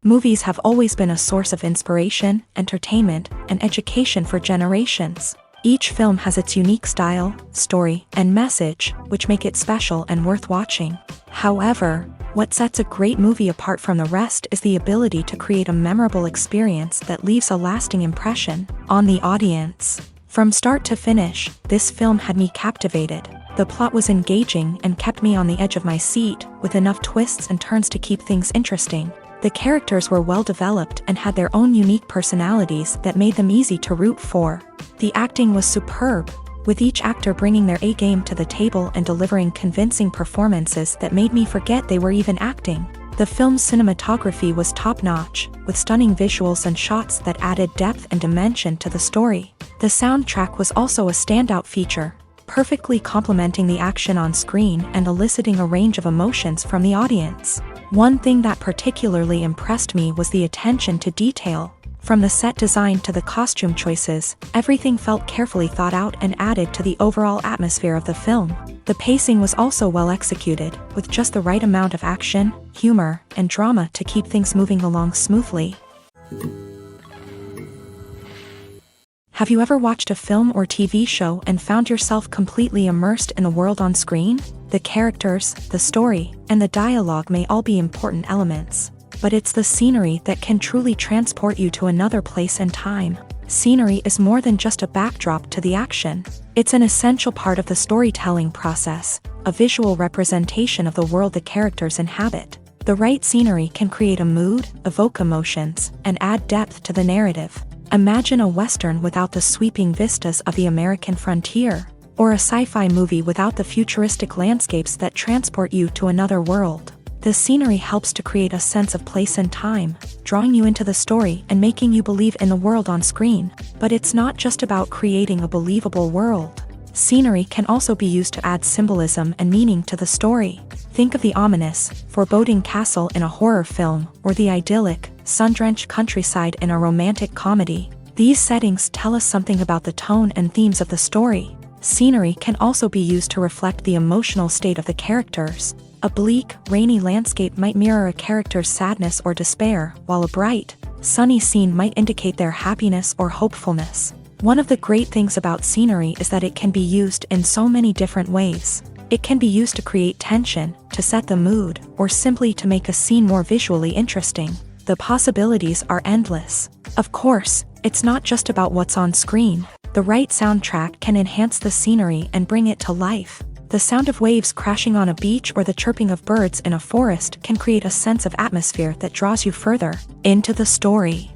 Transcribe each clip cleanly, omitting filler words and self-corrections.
Movies have always been a source of inspiration, entertainment, and education for generations. Each film has its unique style, story, and message, which make it special and worth watching. However, what sets a great movie apart from the rest is the ability to create a memorable experience that leaves a lasting impression on the audience. From start to finish, this film had me captivated. The plot was engaging and kept me on the edge of my seat, with enough twists and turns to keep things interesting. The characters were well developed and had their own unique personalities that made them easy to root for. The acting was superb, with each actor bringing their A-game to the table and delivering convincing performances that made me forget they were even acting. The film's cinematography was top-notch, with stunning visuals and shots that added depth and dimension to the story. The soundtrack was also a standout feature, perfectly complementing the action on screen and eliciting a range of emotions from the audience. One thing that particularly impressed me was the attention to detail. From the set design to the costume choices, everything felt carefully thought out and added to the overall atmosphere of the film. The pacing was also well executed, with just the right amount of action, humor, and drama to keep things moving along smoothly. Have you ever watched a film or TV show and found yourself completely immersed in the world on screen? The characters, the story, and the dialogue may all be important elements, but it's the scenery that can truly transport you to another place and time. Scenery is more than just a backdrop to the action. It's an essential part of the storytelling process, a visual representation of the world the characters inhabit. The right scenery can create a mood, evoke emotions, and add depth to the narrative. Imagine a Western without the sweeping vistas of the American frontier, or a sci-fi movie without the futuristic landscapes that transport you to another world. The scenery helps to create a sense of place and time, drawing you into the story and making you believe in the world on screen. But it's not just about creating a believable world. Scenery can also be used to add symbolism and meaning to the story. Think of the ominous, foreboding castle in a horror film, or the idyllic, sun-drenched countryside in a romantic comedy. These settings tell us something about the tone and themes of the story. Scenery can also be used to reflect the emotional state of the characters. A bleak, rainy landscape might mirror a character's sadness or despair, while a bright, sunny scene might indicate their happiness or hopefulness. One of the great things about scenery is that it can be used in so many different ways. It can be used to create tension, to set the mood, or simply to make a scene more visually interesting. The possibilities are endless. Of course, it's not just about what's on screen. The right soundtrack can enhance the scenery and bring it to life. The sound of waves crashing on a beach or the chirping of birds in a forest can create a sense of atmosphere that draws you further into the story.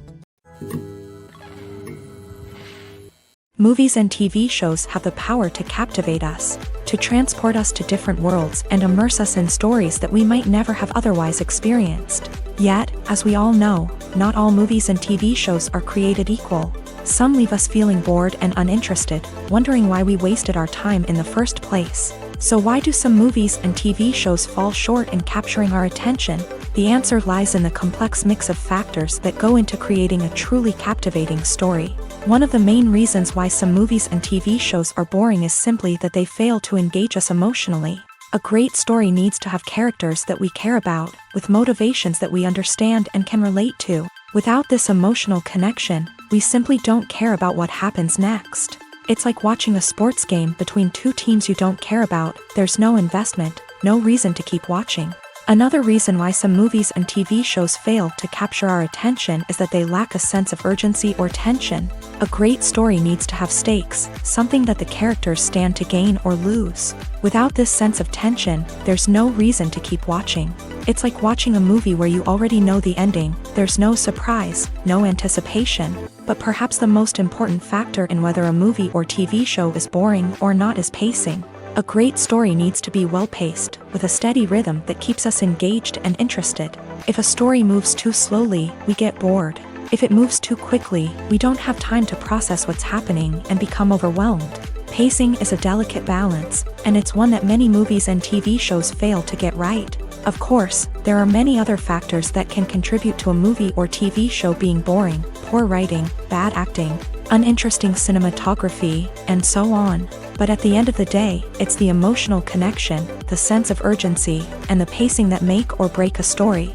Movies and TV shows have the power to captivate us, to transport us to different worlds and immerse us in stories that we might never have otherwise experienced. Yet, as we all know, not all movies and TV shows are created equal. Some leave us feeling bored and uninterested, wondering why we wasted our time in the first place. So why do some movies and TV shows fall short in capturing our attention? The answer lies in the complex mix of factors that go into creating a truly captivating story. One of the main reasons why some movies and TV shows are boring is simply that they fail to engage us emotionally. A great story needs to have characters that we care about, with motivations that we understand and can relate to. Without this emotional connection, we simply don't care about what happens next. It's like watching a sports game between two teams you don't care about. There's no investment, no reason to keep watching. Another reason why some movies and TV shows fail to capture our attention is that they lack a sense of urgency or tension. A great story needs to have stakes, something that the characters stand to gain or lose. Without this sense of tension, there's no reason to keep watching. It's like watching a movie where you already know the ending. There's no surprise, no anticipation. But perhaps the most important factor in whether a movie or TV show is boring or not is pacing. A great story needs to be well-paced, with a steady rhythm that keeps us engaged and interested. If a story moves too slowly, we get bored. If it moves too quickly, we don't have time to process what's happening and become overwhelmed. Pacing is a delicate balance, and it's one that many movies and TV shows fail to get right. Of course, there are many other factors that can contribute to a movie or TV show being boring: poor writing, bad acting, uninteresting cinematography, and so on. But at the end of the day, it's the emotional connection, the sense of urgency, and the pacing that make or break a story.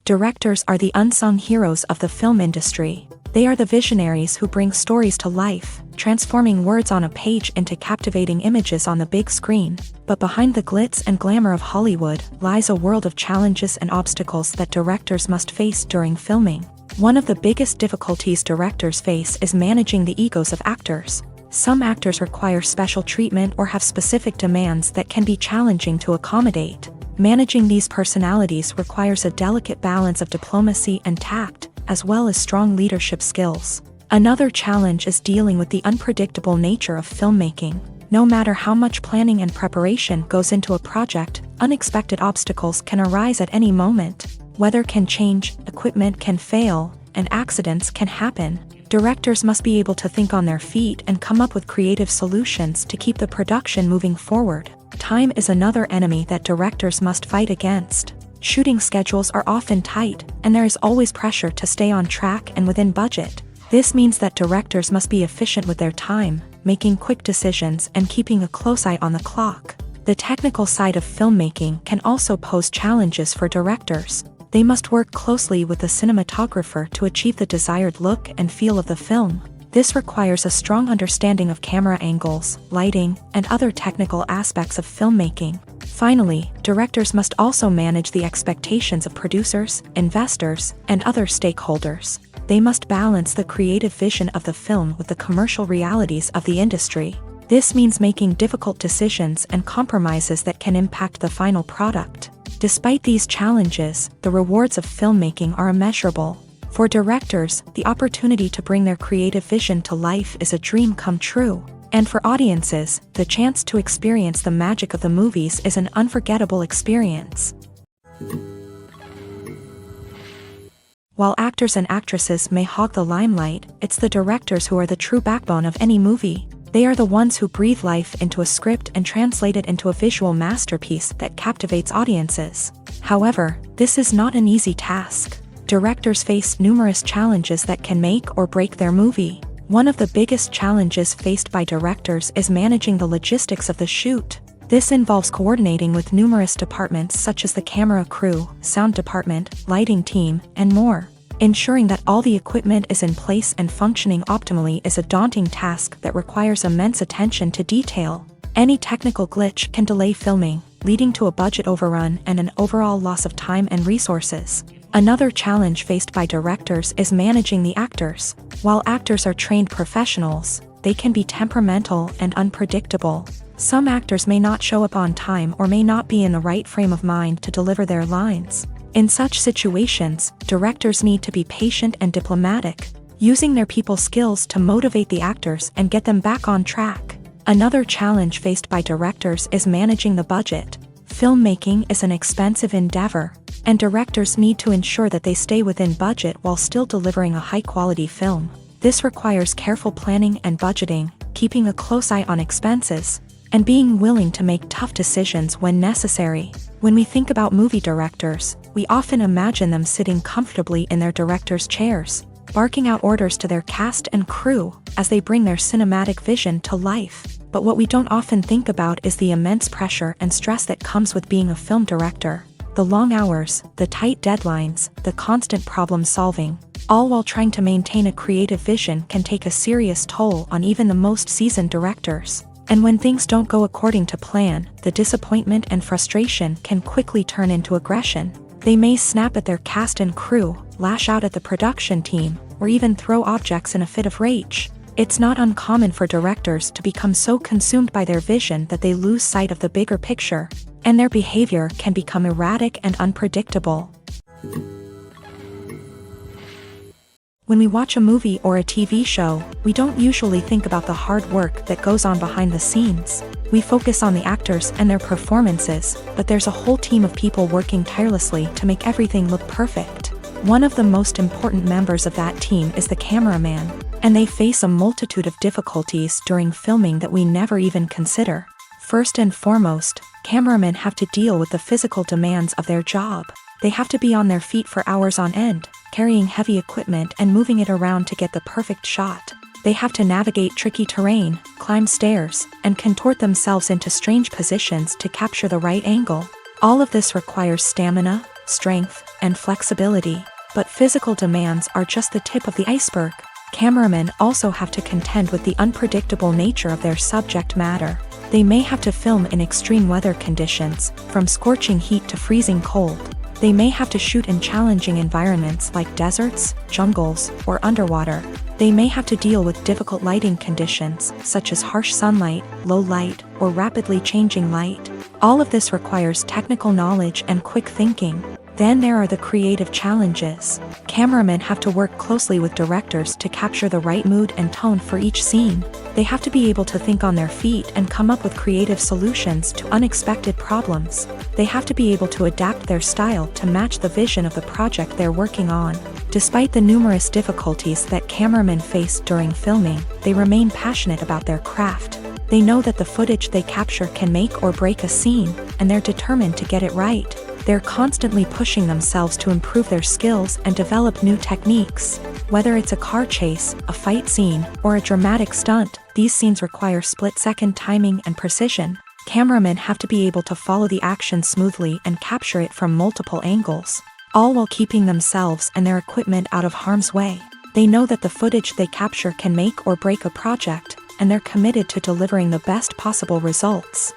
Directors are the unsung heroes of the film industry. They are the visionaries who bring stories to life, transforming words on a page into captivating images on the big screen. But behind the glitz and glamour of Hollywood lies a world of challenges and obstacles that directors must face during filming. One of the biggest difficulties directors face is managing the egos of actors. Some actors require special treatment or have specific demands that can be challenging to accommodate. Managing these personalities requires a delicate balance of diplomacy and tact, as well as strong leadership skills. Another challenge is dealing with the unpredictable nature of filmmaking. No matter how much planning and preparation goes into a project, unexpected obstacles can arise at any moment. Weather can change, equipment can fail, and accidents can happen. Directors must be able to think on their feet and come up with creative solutions to keep the production moving forward. Time is another enemy that directors must fight against. Shooting schedules are often tight, and there is always pressure to stay on track and within budget. This means that directors must be efficient with their time, making quick decisions and keeping a close eye on the clock. The technical side of filmmaking can also pose challenges for directors. They must work closely with the cinematographer to achieve the desired look and feel of the film. This requires a strong understanding of camera angles, lighting, and other technical aspects of filmmaking. Finally, directors must also manage the expectations of producers, investors, and other stakeholders. They must balance the creative vision of the film with the commercial realities of the industry. This means making difficult decisions and compromises that can impact the final product. Despite these challenges, the rewards of filmmaking are immeasurable. For directors, the opportunity to bring their creative vision to life is a dream come true. And for audiences, the chance to experience the magic of the movies is an unforgettable experience. While actors and actresses may hog the limelight, it's the directors who are the true backbone of any movie. They are the ones who breathe life into a script and translate it into a visual masterpiece that captivates audiences. However, this is not an easy task. Directors face numerous challenges that can make or break their movie. One of the biggest challenges faced by directors is managing the logistics of the shoot. This involves coordinating with numerous departments such as the camera crew, sound department, lighting team, and more. Ensuring that all the equipment is in place and functioning optimally is a daunting task that requires immense attention to detail. Any technical glitch can delay filming, leading to a budget overrun and an overall loss of time and resources. Another challenge faced by directors is managing the actors. While actors are trained professionals, they can be temperamental and unpredictable. Some actors may not show up on time or may not be in the right frame of mind to deliver their lines. In such situations, directors need to be patient and diplomatic, using their people skills to motivate the actors and get them back on track. Another challenge faced by directors is managing the budget. Filmmaking is an expensive endeavor, and directors need to ensure that they stay within budget while still delivering a high-quality film. This requires careful planning and budgeting, keeping a close eye on expenses, and being willing to make tough decisions when necessary. When we think about movie directors, we often imagine them sitting comfortably in their director's chairs, barking out orders to their cast and crew as they bring their cinematic vision to life. But what we don't often think about is the immense pressure and stress that comes with being a film director. The long hours, the tight deadlines, the constant problem solving, all while trying to maintain a creative vision can take a serious toll on even the most seasoned directors. And when things don't go according to plan, the disappointment and frustration can quickly turn into aggression. They may snap at their cast and crew, lash out at the production team, or even throw objects in a fit of rage. It's not uncommon for directors to become so consumed by their vision that they lose sight of the bigger picture, and their behavior can become erratic and unpredictable. When we watch a movie or a TV show, we don't usually think about the hard work that goes on behind the scenes. We focus on the actors and their performances, but there's a whole team of people working tirelessly to make everything look perfect. One of the most important members of that team is the cameraman, and they face a multitude of difficulties during filming that we never even consider. First and foremost, cameramen have to deal with the physical demands of their job. They have to be on their feet for hours on end, carrying heavy equipment and moving it around to get the perfect shot. They have to navigate tricky terrain, climb stairs, and contort themselves into strange positions to capture the right angle. All of this requires stamina, strength, and flexibility. But physical demands are just the tip of the iceberg. Cameramen also have to contend with the unpredictable nature of their subject matter. They may have to film in extreme weather conditions, from scorching heat to freezing cold. They may have to shoot in challenging environments like deserts, jungles, or underwater. They may have to deal with difficult lighting conditions, such as harsh sunlight, low light, or rapidly changing light. All of this requires technical knowledge and quick thinking. Then there are the creative challenges. Cameramen have to work closely with directors to capture the right mood and tone for each scene. They have to be able to think on their feet and come up with creative solutions to unexpected problems. They have to be able to adapt their style to match the vision of the project they're working on. Despite the numerous difficulties that cameramen face during filming, they remain passionate about their craft. They know that the footage they capture can make or break a scene, and they're determined to get it right. They're constantly pushing themselves to improve their skills and develop new techniques. Whether it's a car chase, a fight scene, or a dramatic stunt, these scenes require split-second timing and precision. Cameramen have to be able to follow the action smoothly and capture it from multiple angles, all while keeping themselves and their equipment out of harm's way. They know that the footage they capture can make or break a project, and they're committed to delivering the best possible results.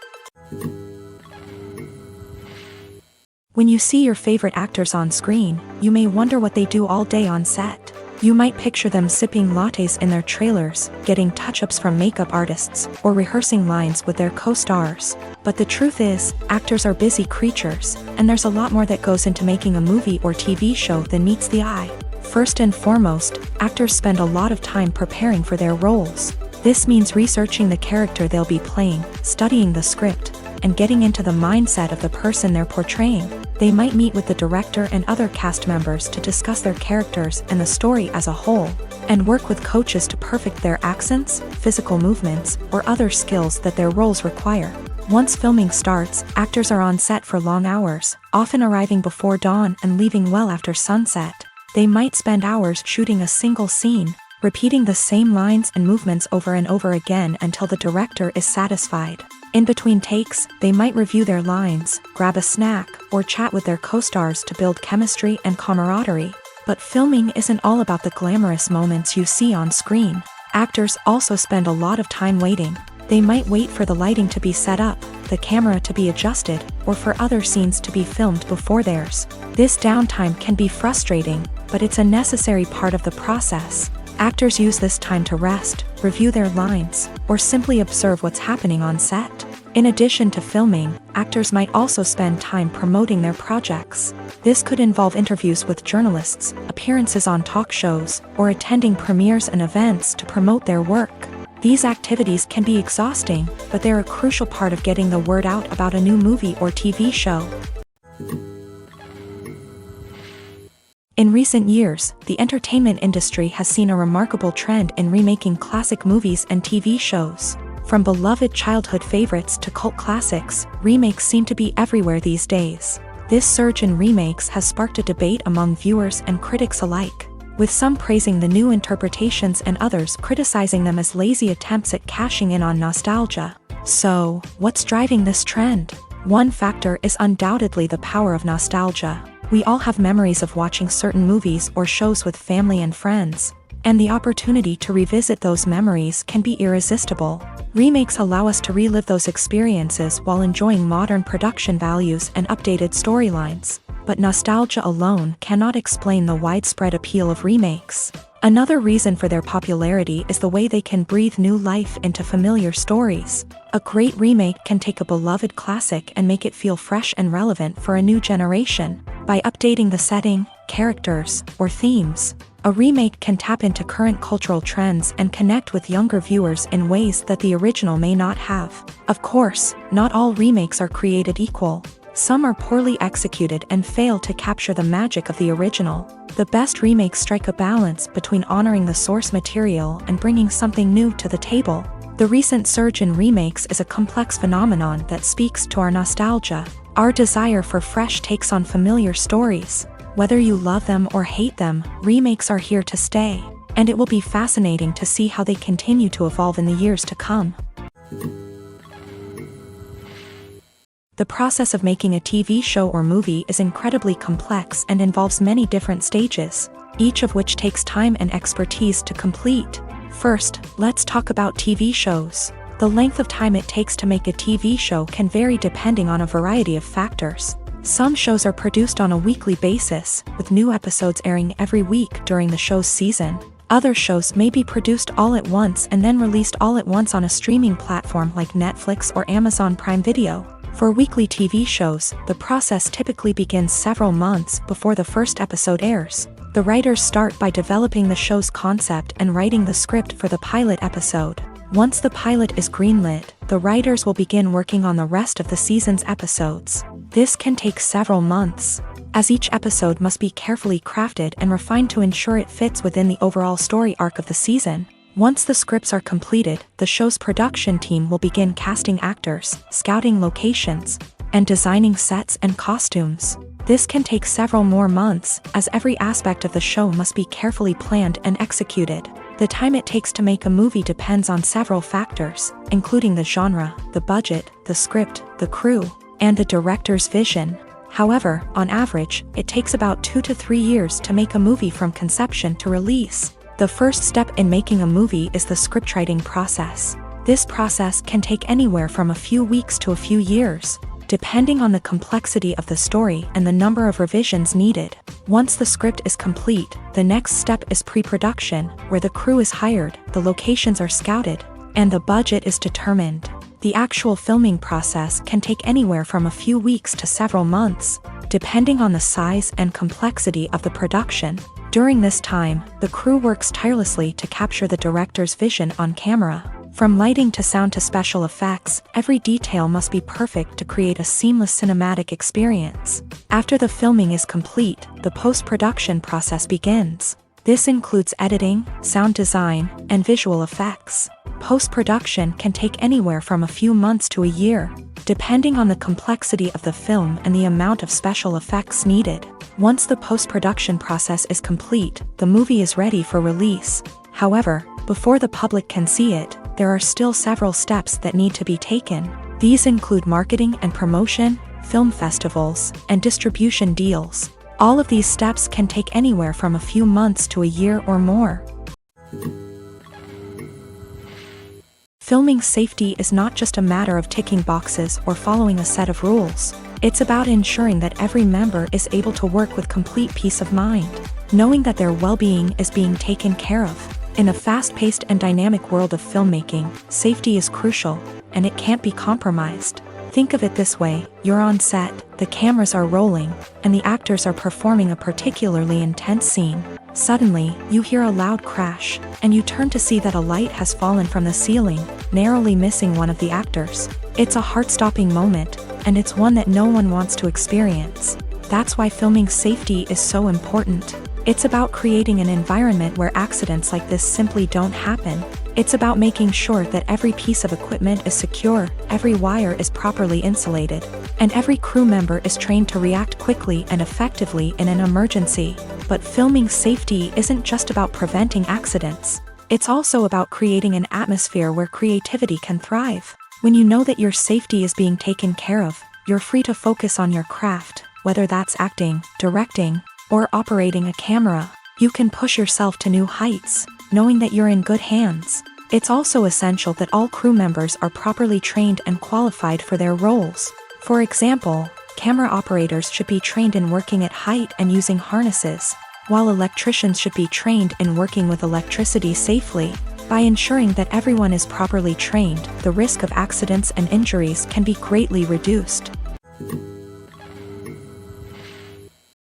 When you see your favorite actors on screen, you may wonder what they do all day on set. You might picture them sipping lattes in their trailers, getting touch-ups from makeup artists, or rehearsing lines with their co-stars. But the truth is, actors are busy creatures, and there's a lot more that goes into making a movie or TV show than meets the eye. First and foremost, actors spend a lot of time preparing for their roles. This means researching the character they'll be playing, studying the script, and getting into the mindset of the person they're portraying. They might meet with the director and other cast members to discuss their characters and the story as a whole, and work with coaches to perfect their accents, physical movements, or other skills that their roles require. Once filming starts, actors are on set for long hours, often arriving before dawn and leaving well after sunset. They might spend hours shooting a single scene, repeating the same lines and movements over and over again until the director is satisfied. In between takes, they might review their lines, grab a snack, or chat with their co-stars to build chemistry and camaraderie. But filming isn't all about the glamorous moments you see on screen. Actors also spend a lot of time waiting. They might wait for the lighting to be set up, the camera to be adjusted, or for other scenes to be filmed before theirs. This downtime can be frustrating, but it's a necessary part of the process. Actors use this time to rest, review their lines, or simply observe what's happening on set. In addition to filming, actors might also spend time promoting their projects. This could involve interviews with journalists, appearances on talk shows, or attending premieres and events to promote their work. These activities can be exhausting, but they're a crucial part of getting the word out about a new movie or TV show. In recent years, the entertainment industry has seen a remarkable trend in remaking classic movies and TV shows. From beloved childhood favorites to cult classics, remakes seem to be everywhere these days. This surge in remakes has sparked a debate among viewers and critics alike, with some praising the new interpretations and others criticizing them as lazy attempts at cashing in on nostalgia. So, what's driving this trend? One factor is undoubtedly the power of nostalgia. We all have memories of watching certain movies or shows with family and friends, and the opportunity to revisit those memories can be irresistible. Remakes allow us to relive those experiences while enjoying modern production values and updated storylines. But nostalgia alone cannot explain the widespread appeal of remakes. Another reason for their popularity is the way they can breathe new life into familiar stories. A great remake can take a beloved classic and make it feel fresh and relevant for a new generation. By updating the setting, characters, or themes, a remake can tap into current cultural trends and connect with younger viewers in ways that the original may not have. Of course, not all remakes are created equal. Some are poorly executed and fail to capture the magic of the original. The best remakes strike a balance between honoring the source material and bringing something new to the table. The recent surge in remakes is a complex phenomenon that speaks to our nostalgia, our desire for fresh takes on familiar stories. Whether you love them or hate them, remakes are here to stay, and it will be fascinating to see how they continue to evolve in the years to come. The process of making a TV show or movie is incredibly complex and involves many different stages, each of which takes time and expertise to complete. First, let's talk about TV shows. The length of time it takes to make a TV show can vary depending on a variety of factors. Some shows are produced on a weekly basis, with new episodes airing every week during the show's season. Other shows may be produced all at once and then released all at once on a streaming platform like Netflix or Amazon Prime Video. For weekly TV shows, the process typically begins several months before the first episode airs. The writers start by developing the show's concept and writing the script for the pilot episode. Once the pilot is greenlit, the writers will begin working on the rest of the season's episodes. This can take several months, as each episode must be carefully crafted and refined to ensure it fits within the overall story arc of the season. Once the scripts are completed, the show's production team will begin casting actors, scouting locations, and designing sets and costumes. This can take several more months, as every aspect of the show must be carefully planned and executed. The time it takes to make a movie depends on several factors, including the genre, the budget, the script, the crew, and the director's vision. However, on average, it takes about 2 to 3 years to make a movie from conception to release. The first step in making a movie is the scriptwriting process. This process can take anywhere from a few weeks to a few years, depending on the complexity of the story and the number of revisions needed. Once the script is complete, the next step is pre-production, where the crew is hired, the locations are scouted, and the budget is determined. The actual filming process can take anywhere from a few weeks to several months, depending on the size and complexity of the production. During this time, the crew works tirelessly to capture the director's vision on camera. From lighting to sound to special effects, every detail must be perfect to create a seamless cinematic experience. After the filming is complete, the post-production process begins. This includes editing, sound design, and visual effects. Post-production can take anywhere from a few months to a year, depending on the complexity of the film and the amount of special effects needed. Once the post-production process is complete, the movie is ready for release. However, before the public can see it, there are still several steps that need to be taken. These include marketing and promotion, film festivals, and distribution deals. All of these steps can take anywhere from a few months to a year or more. Filming safety is not just a matter of ticking boxes or following a set of rules. It's about ensuring that every member is able to work with complete peace of mind, knowing that their well-being is being taken care of. In a fast-paced and dynamic world of filmmaking, safety is crucial, and it can't be compromised. Think of it this way: you're on set, the cameras are rolling, and the actors are performing a particularly intense scene. Suddenly, you hear a loud crash, and you turn to see that a light has fallen from the ceiling, narrowly missing one of the actors. It's a heart-stopping moment, and it's one that no one wants to experience. That's why filming safety is so important. It's about creating an environment where accidents like this simply don't happen. It's about making sure that every piece of equipment is secure, every wire is properly insulated, and every crew member is trained to react quickly and effectively in an emergency. But filming safety isn't just about preventing accidents. It's also about creating an atmosphere where creativity can thrive. When you know that your safety is being taken care of, you're free to focus on your craft, whether that's acting, directing, or operating a camera. You can push yourself to new heights, knowing that you're in good hands. It's also essential that all crew members are properly trained and qualified for their roles. For example, camera operators should be trained in working at height and using harnesses, while electricians should be trained in working with electricity safely. By ensuring that everyone is properly trained, the risk of accidents and injuries can be greatly reduced.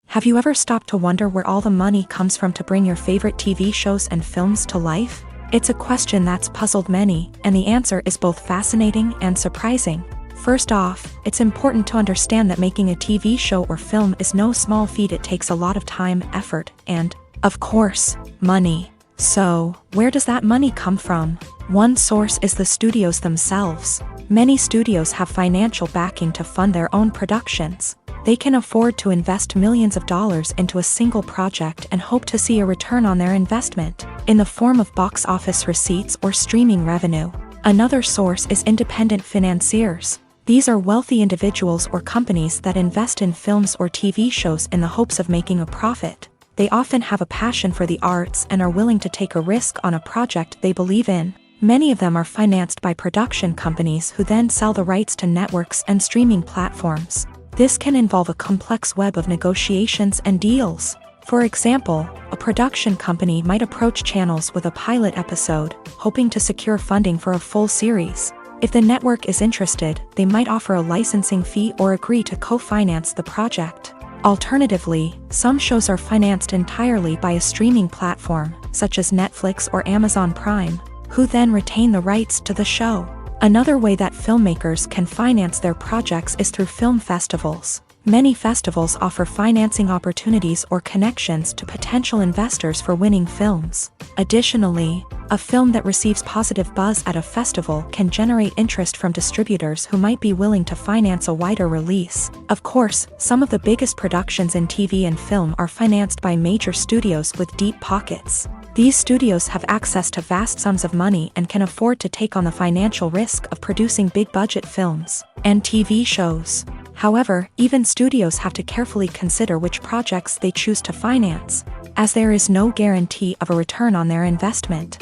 Have you ever stopped to wonder where all the money comes from to bring your favorite TV shows and films to life? It's a question that's puzzled many, and the answer is both fascinating and surprising. First off, it's important to understand that making a TV show or film is no small feat. It takes a lot of time, effort, and, of course, money. So, where does that money come from? One source is the studios themselves. Many studios have financial backing to fund their own productions. They can afford to invest millions of dollars into a single project and hope to see a return on their investment, in the form of box office receipts or streaming revenue. Another source is independent financiers. These are wealthy individuals or companies that invest in films or TV shows in the hopes of making a profit. They often have a passion for the arts and are willing to take a risk on a project they believe in. Many of them are financed by production companies who then sell the rights to networks and streaming platforms. This can involve a complex web of negotiations and deals. For example, a production company might approach channels with a pilot episode, hoping to secure funding for a full series. If the network is interested, they might offer a licensing fee or agree to co-finance the project. Alternatively, some shows are financed entirely by a streaming platform, such as Netflix or Amazon Prime, who then retain the rights to the show. Another way that filmmakers can finance their projects is through film festivals. Many festivals offer financing opportunities or connections to potential investors for winning films. Additionally, a film that receives positive buzz at a festival can generate interest from distributors who might be willing to finance a wider release. Of course, some of the biggest productions in TV and film are financed by major studios with deep pockets. These studios have access to vast sums of money and can afford to take on the financial risk of producing big-budget films and TV shows. However, even studios have to carefully consider which projects they choose to finance, as there is no guarantee of a return on their investment.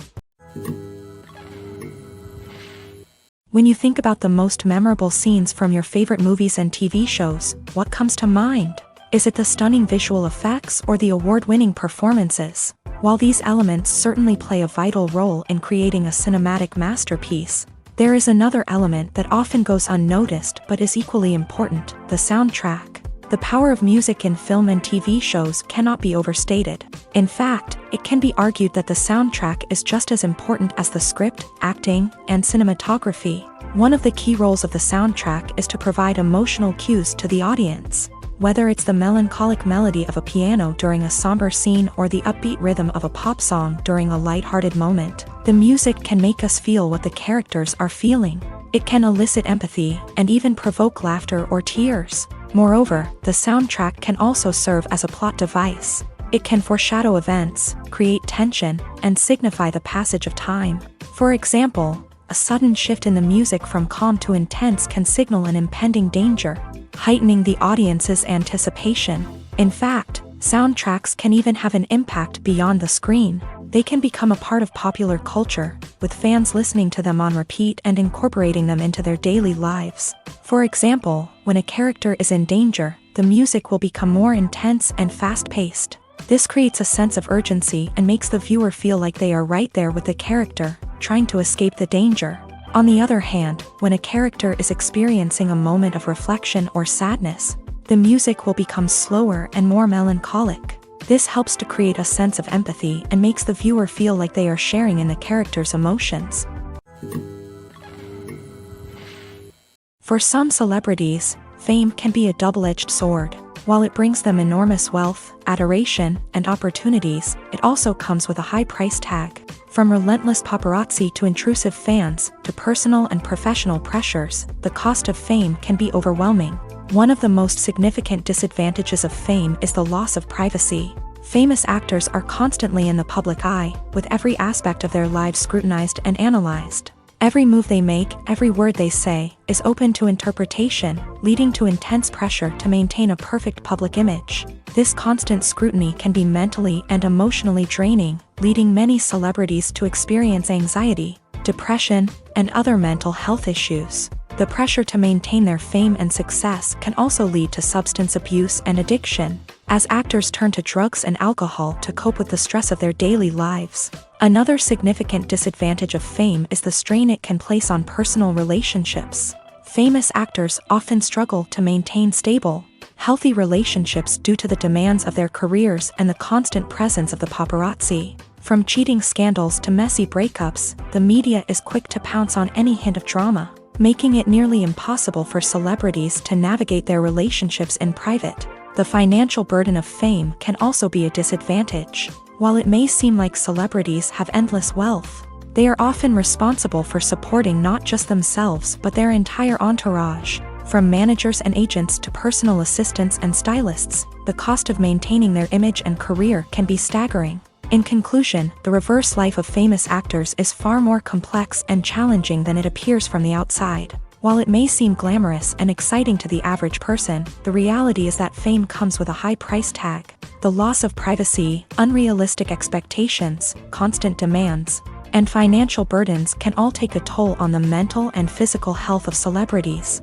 When you think about the most memorable scenes from your favorite movies and TV shows, what comes to mind? Is it the stunning visual effects or the award-winning performances? While these elements certainly play a vital role in creating a cinematic masterpiece, there is another element that often goes unnoticed but is equally important: the soundtrack. The power of music in film and TV shows cannot be overstated. In fact, it can be argued that the soundtrack is just as important as the script, acting, and cinematography. One of the key roles of the soundtrack is to provide emotional cues to the audience. Whether it's the melancholic melody of a piano during a somber scene or the upbeat rhythm of a pop song during a light-hearted moment, the music can make us feel what the characters are feeling. It can elicit empathy and even provoke laughter or tears. Moreover, the soundtrack can also serve as a plot device. It can foreshadow events, create tension, and signify the passage of time. For example, a sudden shift in the music from calm to intense can signal an impending danger, heightening the audience's anticipation. In fact, soundtracks can even have an impact beyond the screen. They can become a part of popular culture, with fans listening to them on repeat and incorporating them into their daily lives. For example, when a character is in danger, the music will become more intense and fast-paced. This creates a sense of urgency and makes the viewer feel like they are right there with the character, trying to escape the danger. On the other hand, when a character is experiencing a moment of reflection or sadness, the music will become slower and more melancholic. This helps to create a sense of empathy and makes the viewer feel like they are sharing in the character's emotions. For some celebrities, fame can be a double-edged sword. While it brings them enormous wealth, adoration, and opportunities, it also comes with a high price tag. From relentless paparazzi to intrusive fans, to personal and professional pressures, the cost of fame can be overwhelming. One of the most significant disadvantages of fame is the loss of privacy. Famous actors are constantly in the public eye, with every aspect of their lives scrutinized and analyzed. Every move they make, every word they say, is open to interpretation, leading to intense pressure to maintain a perfect public image. This constant scrutiny can be mentally and emotionally draining, leading many celebrities to experience anxiety, depression, and other mental health issues. The pressure to maintain their fame and success can also lead to substance abuse and addiction, as actors turn to drugs and alcohol to cope with the stress of their daily lives. Another significant disadvantage of fame is the strain it can place on personal relationships. Famous actors often struggle to maintain stable, healthy relationships due to the demands of their careers and the constant presence of the paparazzi. From cheating scandals to messy breakups, the media is quick to pounce on any hint of drama, making it nearly impossible for celebrities to navigate their relationships in private. The financial burden of fame can also be a disadvantage. While it may seem like celebrities have endless wealth, they are often responsible for supporting not just themselves but their entire entourage. From managers and agents to personal assistants and stylists, the cost of maintaining their image and career can be staggering. In conclusion, the reverse life of famous actors is far more complex and challenging than it appears from the outside. While it may seem glamorous and exciting to the average person, the reality is that fame comes with a high price tag. The loss of privacy, unrealistic expectations, constant demands, and financial burdens can all take a toll on the mental and physical health of celebrities.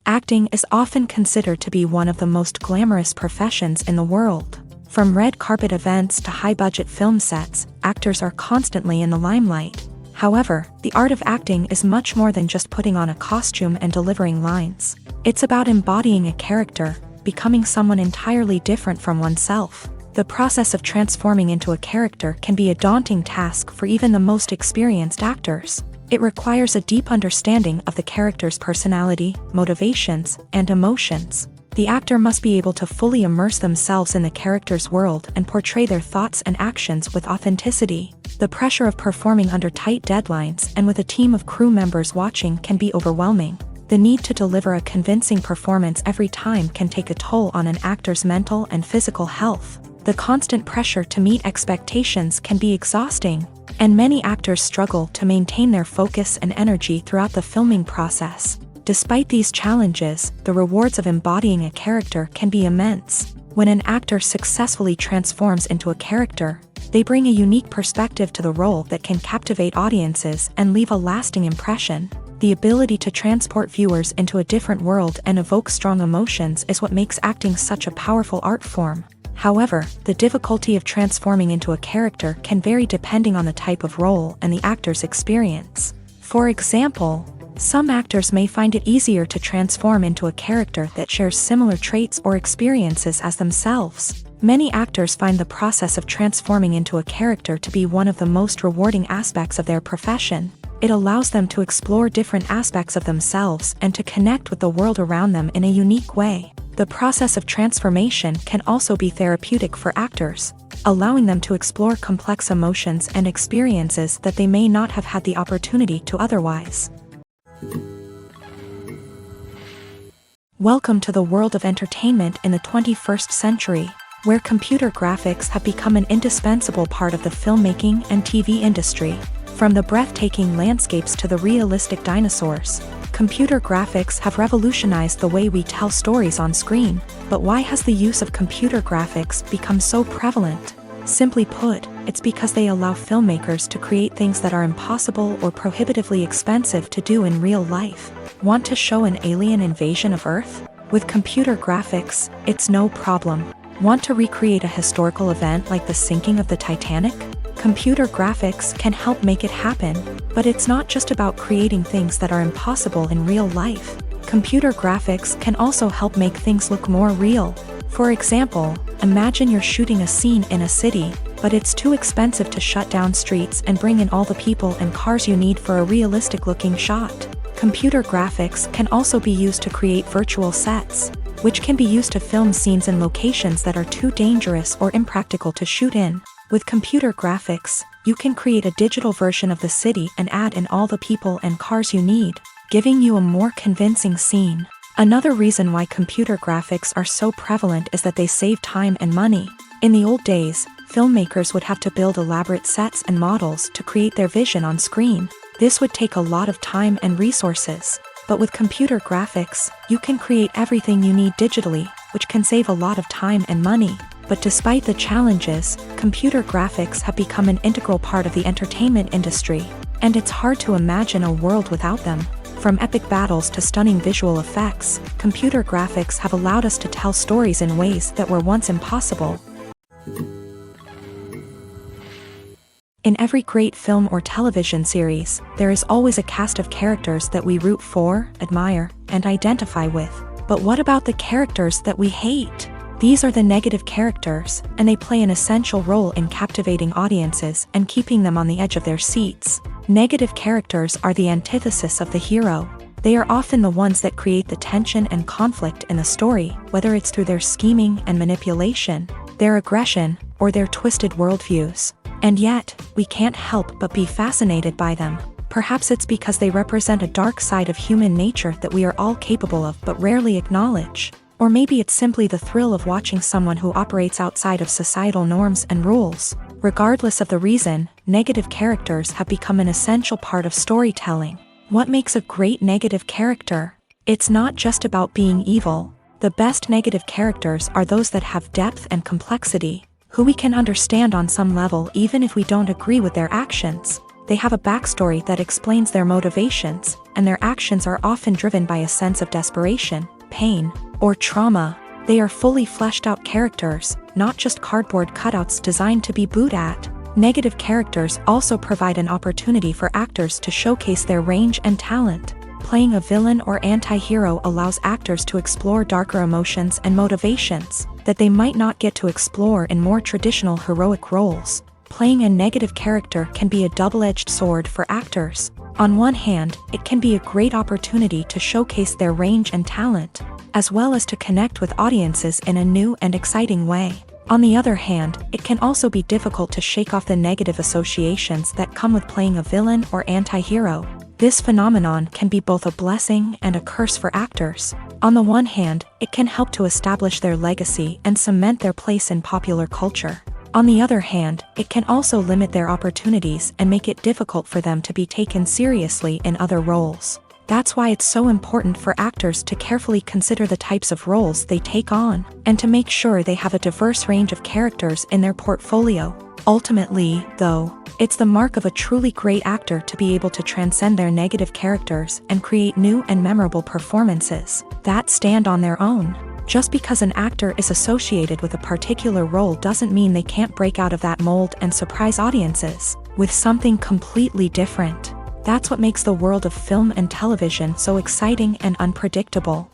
Acting is often considered to be one of the most glamorous professions in the world. From red carpet events to high-budget film sets, actors are constantly in the limelight. However, the art of acting is much more than just putting on a costume and delivering lines. It's about embodying a character, becoming someone entirely different from oneself. The process of transforming into a character can be a daunting task for even the most experienced actors. It requires a deep understanding of the character's personality, motivations, and emotions. The actor must be able to fully immerse themselves in the character's world and portray their thoughts and actions with authenticity. The pressure of performing under tight deadlines and with a team of crew members watching can be overwhelming. The need to deliver a convincing performance every time can take a toll on an actor's mental and physical health. The constant pressure to meet expectations can be exhausting, and many actors struggle to maintain their focus and energy throughout the filming process. Despite these challenges, the rewards of embodying a character can be immense. When an actor successfully transforms into a character, they bring a unique perspective to the role that can captivate audiences and leave a lasting impression. The ability to transport viewers into a different world and evoke strong emotions is what makes acting such a powerful art form. However, the difficulty of transforming into a character can vary depending on the type of role and the actor's experience. For example, some actors may find it easier to transform into a character that shares similar traits or experiences as themselves. Many actors find the process of transforming into a character to be one of the most rewarding aspects of their profession. It allows them to explore different aspects of themselves and to connect with the world around them in a unique way. The process of transformation can also be therapeutic for actors, allowing them to explore complex emotions and experiences that they may not have had the opportunity to otherwise. Welcome to the world of entertainment in the 21st century, where computer graphics have become an indispensable part of the filmmaking and TV industry. From the breathtaking landscapes to the realistic dinosaurs, computer graphics have revolutionized the way we tell stories on screen. But why has the use of computer graphics become so prevalent? Simply put, it's because they allow filmmakers to create things that are impossible or prohibitively expensive to do in real life. Want to show an alien invasion of Earth? With computer graphics, it's no problem. Want to recreate a historical event like the sinking of the Titanic? Computer graphics can help make it happen, but it's not just about creating things that are impossible in real life. Computer graphics can also help make things look more real. For example, imagine you're shooting a scene in a city, but it's too expensive to shut down streets and bring in all the people and cars you need for a realistic-looking shot. Computer graphics can also be used to create virtual sets, which can be used to film scenes in locations that are too dangerous or impractical to shoot in. With computer graphics, you can create a digital version of the city and add in all the people and cars you need, giving you a more convincing scene. Another reason why computer graphics are so prevalent is that they save time and money. In the old days, filmmakers would have to build elaborate sets and models to create their vision on screen. This would take a lot of time and resources. But with computer graphics, you can create everything you need digitally, which can save a lot of time and money. But despite the challenges, computer graphics have become an integral part of the entertainment industry, and it's hard to imagine a world without them. From epic battles to stunning visual effects, computer graphics have allowed us to tell stories in ways that were once impossible. In every great film or television series, there is always a cast of characters that we root for, admire, and identify with. But what about the characters that we hate? These are the negative characters, and they play an essential role in captivating audiences and keeping them on the edge of their seats. Negative characters are the antithesis of the hero. They are often the ones that create the tension and conflict in the story, whether it's through their scheming and manipulation, their aggression, or their twisted worldviews. And yet, we can't help but be fascinated by them. Perhaps it's because they represent a dark side of human nature that we are all capable of but rarely acknowledge. Or maybe it's simply the thrill of watching someone who operates outside of societal norms and rules. Regardless of the reason, negative characters have become an essential part of storytelling. What makes a great negative character? It's not just about being evil. The best negative characters are those that have depth and complexity, who we can understand on some level even if we don't agree with their actions. They have a backstory that explains their motivations, and their actions are often driven by a sense of desperation, pain, or trauma. They are fully fleshed out characters, not just cardboard cutouts designed to be booed at. Negative characters also provide an opportunity for actors to showcase their range and talent. Playing a villain or anti-hero allows actors to explore darker emotions and motivations that they might not get to explore in more traditional heroic roles. Playing a negative character can be a double-edged sword for actors. On one hand, it can be a great opportunity to showcase their range and talent, as well as to connect with audiences in a new and exciting way. On the other hand, it can also be difficult to shake off the negative associations that come with playing a villain or anti-hero. This phenomenon can be both a blessing and a curse for actors. On the one hand, it can help to establish their legacy and cement their place in popular culture. On the other hand, it can also limit their opportunities and make it difficult for them to be taken seriously in other roles. That's why it's so important for actors to carefully consider the types of roles they take on, and to make sure they have a diverse range of characters in their portfolio. Ultimately, though, it's the mark of a truly great actor to be able to transcend their negative characters and create new and memorable performances that stand on their own. Just because an actor is associated with a particular role doesn't mean they can't break out of that mold and surprise audiences with something completely different. That's what makes the world of film and television so exciting and unpredictable.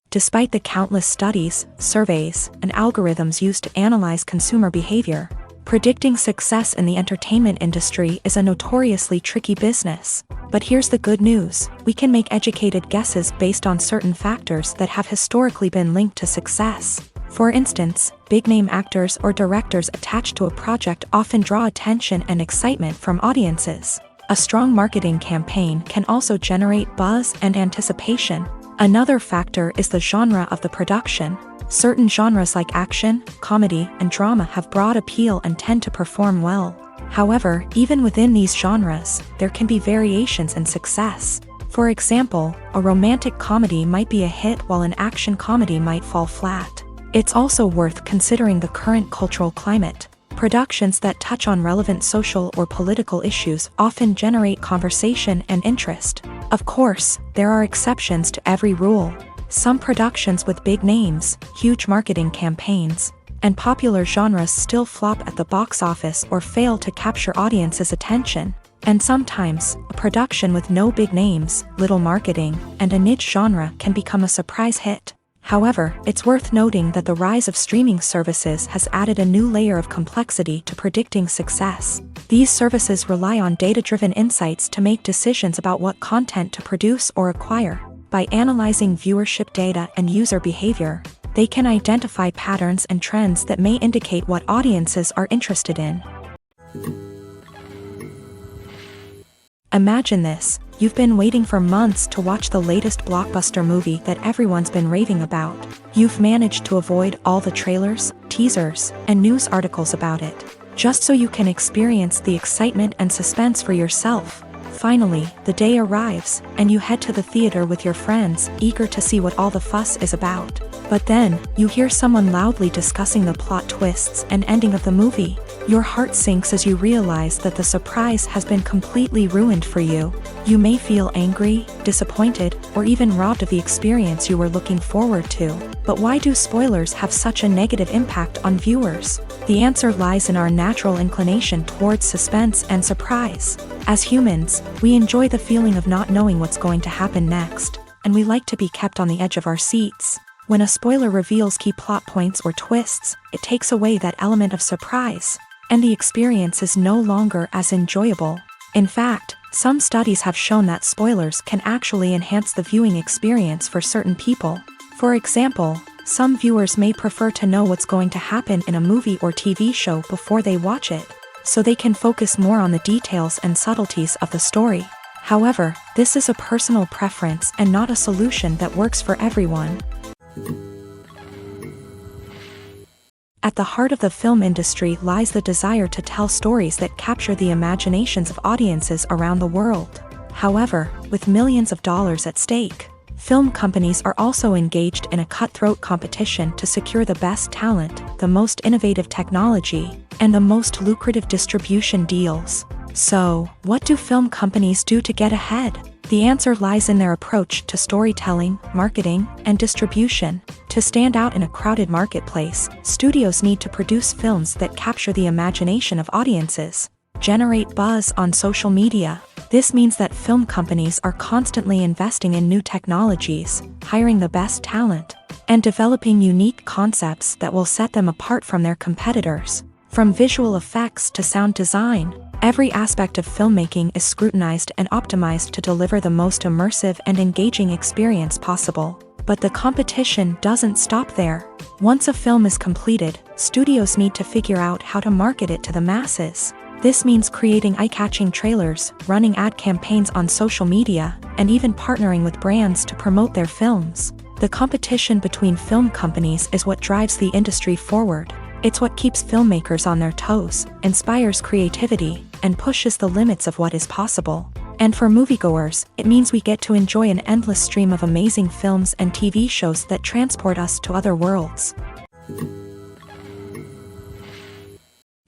Despite the countless studies, surveys, and algorithms used to analyze consumer behavior, predicting success in the entertainment industry is a notoriously tricky business. But here's the good news: we can make educated guesses based on certain factors that have historically been linked to success. For instance, big-name actors or directors attached to a project often draw attention and excitement from audiences. A strong marketing campaign can also generate buzz and anticipation. Another factor is the genre of the production. Certain genres like action, comedy, and drama have broad appeal and tend to perform well. However, even within these genres, there can be variations in success. For example, a romantic comedy might be a hit while an action comedy might fall flat. It's also worth considering the current cultural climate. Productions that touch on relevant social or political issues often generate conversation and interest. Of course, there are exceptions to every rule. Some productions with big names, huge marketing campaigns, and popular genres still flop at the box office or fail to capture audiences' attention. And sometimes, a production with no big names, little marketing, and a niche genre can become a surprise hit. However, it's worth noting that the rise of streaming services has added a new layer of complexity to predicting success. These services rely on data-driven insights to make decisions about what content to produce or acquire. By analyzing viewership data and user behavior, they can identify patterns and trends that may indicate what audiences are interested in. Imagine this: you've been waiting for months to watch the latest blockbuster movie that everyone's been raving about. You've managed to avoid all the trailers, teasers, and news articles about it, just so you can experience the excitement and suspense for yourself. Finally, the day arrives, and you head to the theater with your friends, eager to see what all the fuss is about. But then, you hear someone loudly discussing the plot twists and ending of the movie. Your heart sinks as you realize that the surprise has been completely ruined for you. You may feel angry, disappointed, or even robbed of the experience you were looking forward to. But why do spoilers have such a negative impact on viewers? The answer lies in our natural inclination towards suspense and surprise. As humans, we enjoy the feeling of not knowing what's going to happen next, and we like to be kept on the edge of our seats. When a spoiler reveals key plot points or twists, it takes away that element of surprise, and the experience is no longer as enjoyable. In fact, some studies have shown that spoilers can actually enhance the viewing experience for certain people. For example, some viewers may prefer to know what's going to happen in a movie or TV show before they watch it, so they can focus more on the details and subtleties of the story. However, this is a personal preference and not a solution that works for everyone. At the heart of the film industry lies the desire to tell stories that capture the imaginations of audiences around the world. However, with millions of dollars at stake, film companies are also engaged in a cutthroat competition to secure the best talent, the most innovative technology, and the most lucrative distribution deals. So, what do film companies do to get ahead? The answer lies in their approach to storytelling, marketing, and distribution. To stand out in a crowded marketplace, studios need to produce films that capture the imagination of audiences, generate buzz on social media. This means that film companies are constantly investing in new technologies, hiring the best talent, and developing unique concepts that will set them apart from their competitors. From visual effects to sound design, every aspect of filmmaking is scrutinized and optimized to deliver the most immersive and engaging experience possible. But the competition doesn't stop there. Once a film is completed, studios need to figure out how to market it to the masses. This means creating eye-catching trailers, running ad campaigns on social media, and even partnering with brands to promote their films. The competition between film companies is what drives the industry forward. It's what keeps filmmakers on their toes, inspires creativity, and pushes the limits of what is possible. And for moviegoers, it means we get to enjoy an endless stream of amazing films and TV shows that transport us to other worlds.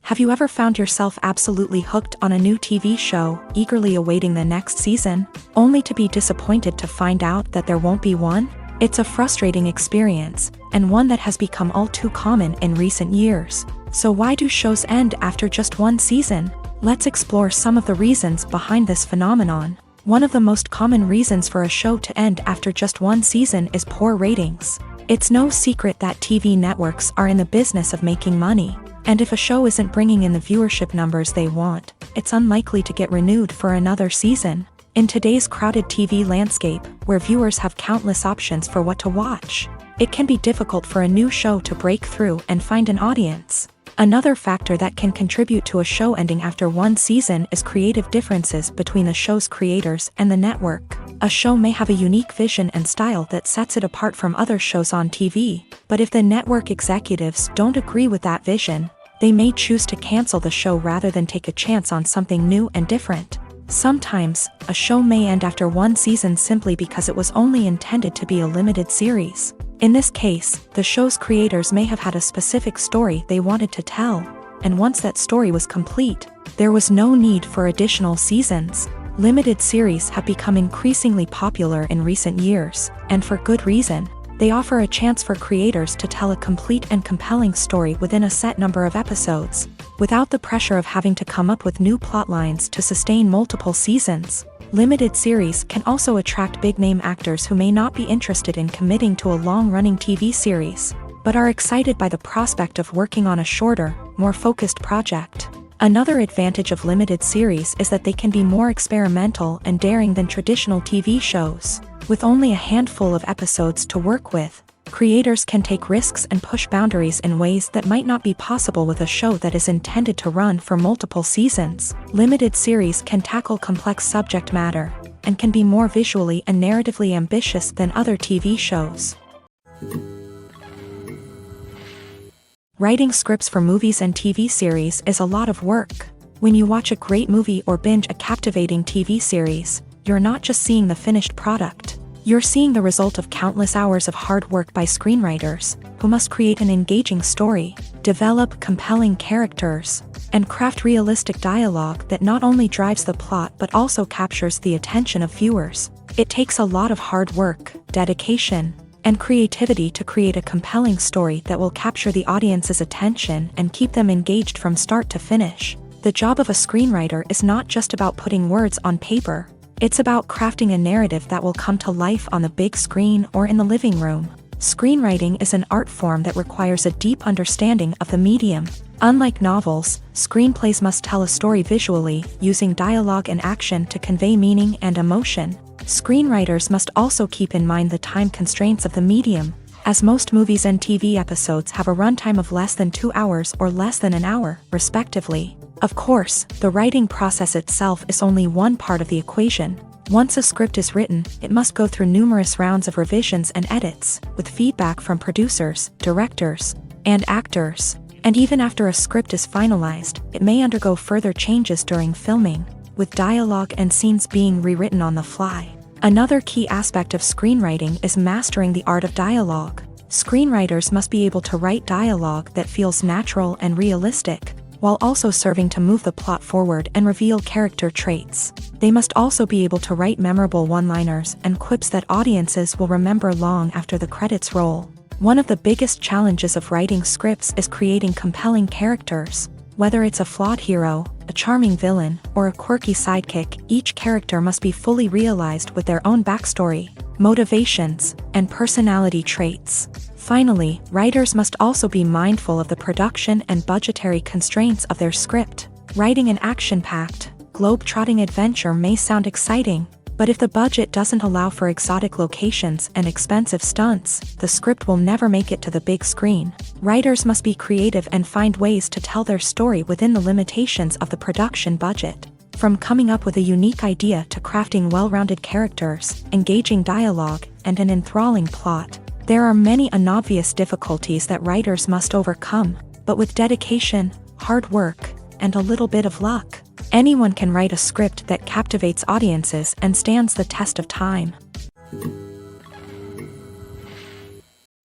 Have you ever found yourself absolutely hooked on a new TV show, eagerly awaiting the next season, only to be disappointed to find out that there won't be one? It's a frustrating experience, and one that has become all too common in recent years. So why do shows end after just one season? Let's explore some of the reasons behind this phenomenon. One of the most common reasons for a show to end after just one season is poor ratings. It's no secret that TV networks are in the business of making money, and if a show isn't bringing in the viewership numbers they want, it's unlikely to get renewed for another season. In today's crowded TV landscape, where viewers have countless options for what to watch, it can be difficult for a new show to break through and find an audience. Another factor that can contribute to a show ending after one season is creative differences between the show's creators and the network. A show may have a unique vision and style that sets it apart from other shows on TV, but if the network executives don't agree with that vision, they may choose to cancel the show rather than take a chance on something new and different. Sometimes, a show may end after one season simply because it was only intended to be a limited series. In this case, the show's creators may have had a specific story they wanted to tell, and once that story was complete, there was no need for additional seasons. Limited series have become increasingly popular in recent years, and for good reason. They offer a chance for creators to tell a complete and compelling story within a set number of episodes, without the pressure of having to come up with new plot lines to sustain multiple seasons. Limited series can also attract big-name actors who may not be interested in committing to a long-running TV series, but are excited by the prospect of working on a shorter, more focused project. Another advantage of limited series is that they can be more experimental and daring than traditional TV shows. With only a handful of episodes to work with, creators can take risks and push boundaries in ways that might not be possible with a show that is intended to run for multiple seasons. Limited series can tackle complex subject matter, and can be more visually and narratively ambitious than other TV shows. Writing scripts for movies and TV series is a lot of work. When you watch a great movie or binge a captivating TV series, you're not just seeing the finished product. You're seeing the result of countless hours of hard work by screenwriters, who must create an engaging story, develop compelling characters, and craft realistic dialogue that not only drives the plot but also captures the attention of viewers. It takes a lot of hard work, dedication, and creativity to create a compelling story that will capture the audience's attention and keep them engaged from start to finish. The job of a screenwriter is not just about putting words on paper. It's about crafting a narrative that will come to life on the big screen or in the living room. Screenwriting is an art form that requires a deep understanding of the medium. Unlike novels, screenplays must tell a story visually, using dialogue and action to convey meaning and emotion. Screenwriters must also keep in mind the time constraints of the medium, as most movies and TV episodes have a runtime of less than 2 hours or less than an hour, respectively. Of course, the writing process itself is only one part of the equation. Once a script is written, it must go through numerous rounds of revisions and edits, with feedback from producers, directors, and actors. And even after a script is finalized, it may undergo further changes during filming, with dialogue and scenes being rewritten on the fly. Another key aspect of screenwriting is mastering the art of dialogue. Screenwriters must be able to write dialogue that feels natural and realistic, while also serving to move the plot forward and reveal character traits. They must also be able to write memorable one-liners and quips that audiences will remember long after the credits roll. One of the biggest challenges of writing scripts is creating compelling characters. Whether it's a flawed hero, a charming villain, or a quirky sidekick, each character must be fully realized with their own backstory, motivations, and personality traits. Finally, writers must also be mindful of the production and budgetary constraints of their script. Writing an action-packed, globe-trotting adventure may sound exciting, but if the budget doesn't allow for exotic locations and expensive stunts, the script will never make it to the big screen. Writers must be creative and find ways to tell their story within the limitations of the production budget. From coming up with a unique idea to crafting well-rounded characters, engaging dialogue, and an enthralling plot, there are many unobvious difficulties that writers must overcome, but with dedication, hard work, and a little bit of luck, anyone can write a script that captivates audiences and stands the test of time.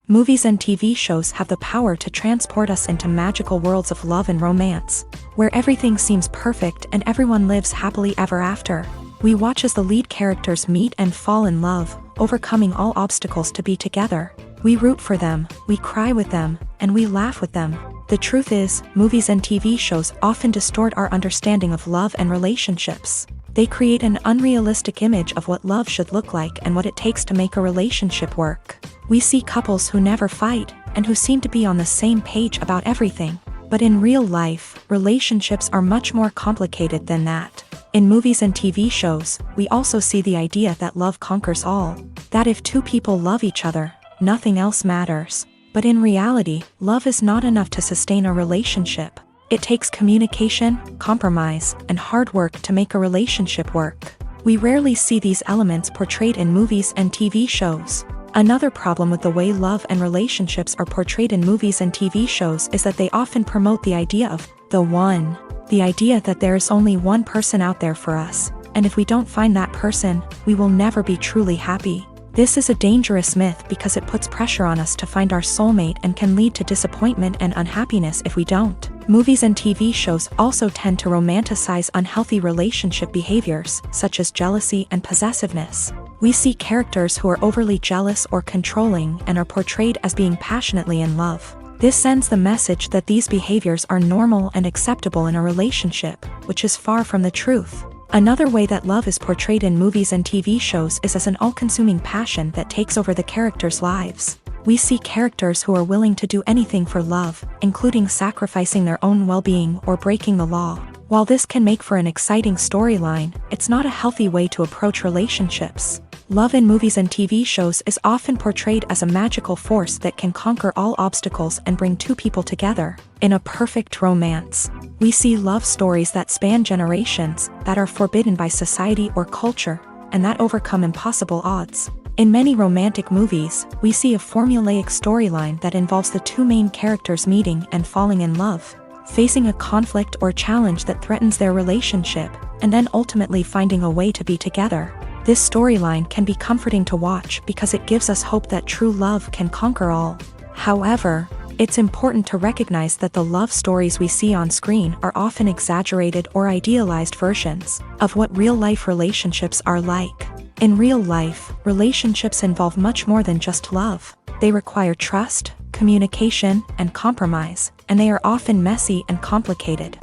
Movies and TV shows have the power to transport us into magical worlds of love and romance, where everything seems perfect and everyone lives happily ever after. We watch as the lead characters meet and fall in love, overcoming all obstacles to be together. We root for them, we cry with them, and we laugh with them. The truth is, movies and TV shows often distort our understanding of love and relationships. They create an unrealistic image of what love should look like and what it takes to make a relationship work. We see couples who never fight, and who seem to be on the same page about everything. But in real life, relationships are much more complicated than that. In movies and TV shows, we also see the idea that love conquers all. That if two people love each other, nothing else matters. But in reality, love is not enough to sustain a relationship. It takes communication, compromise, and hard work to make a relationship work. We rarely see these elements portrayed in movies and TV shows. Another problem with the way love and relationships are portrayed in movies and TV shows is that they often promote the idea of the one. The idea that there is only one person out there for us, and if we don't find that person, we will never be truly happy. This is a dangerous myth because it puts pressure on us to find our soulmate and can lead to disappointment and unhappiness if we don't. Movies and TV shows also tend to romanticize unhealthy relationship behaviors, such as jealousy and possessiveness. We see characters who are overly jealous or controlling and are portrayed as being passionately in love. This sends the message that these behaviors are normal and acceptable in a relationship, which is far from the truth. Another way that love is portrayed in movies and TV shows is as an all-consuming passion that takes over the characters' lives. We see characters who are willing to do anything for love, including sacrificing their own well-being or breaking the law. While this can make for an exciting storyline, it's not a healthy way to approach relationships. Love in movies and TV shows is often portrayed as a magical force that can conquer all obstacles and bring two people together. In a perfect romance, we see love stories that span generations, that are forbidden by society or culture, and that overcome impossible odds. In many romantic movies, we see a formulaic storyline that involves the two main characters meeting and falling in love, facing a conflict or challenge that threatens their relationship, and then ultimately finding a way to be together. This storyline can be comforting to watch because it gives us hope that true love can conquer all. However, it's important to recognize that the love stories we see on screen are often exaggerated or idealized versions of what real-life relationships are like. In real life, relationships involve much more than just love. They require trust, communication, and compromise, and they are often messy and complicated.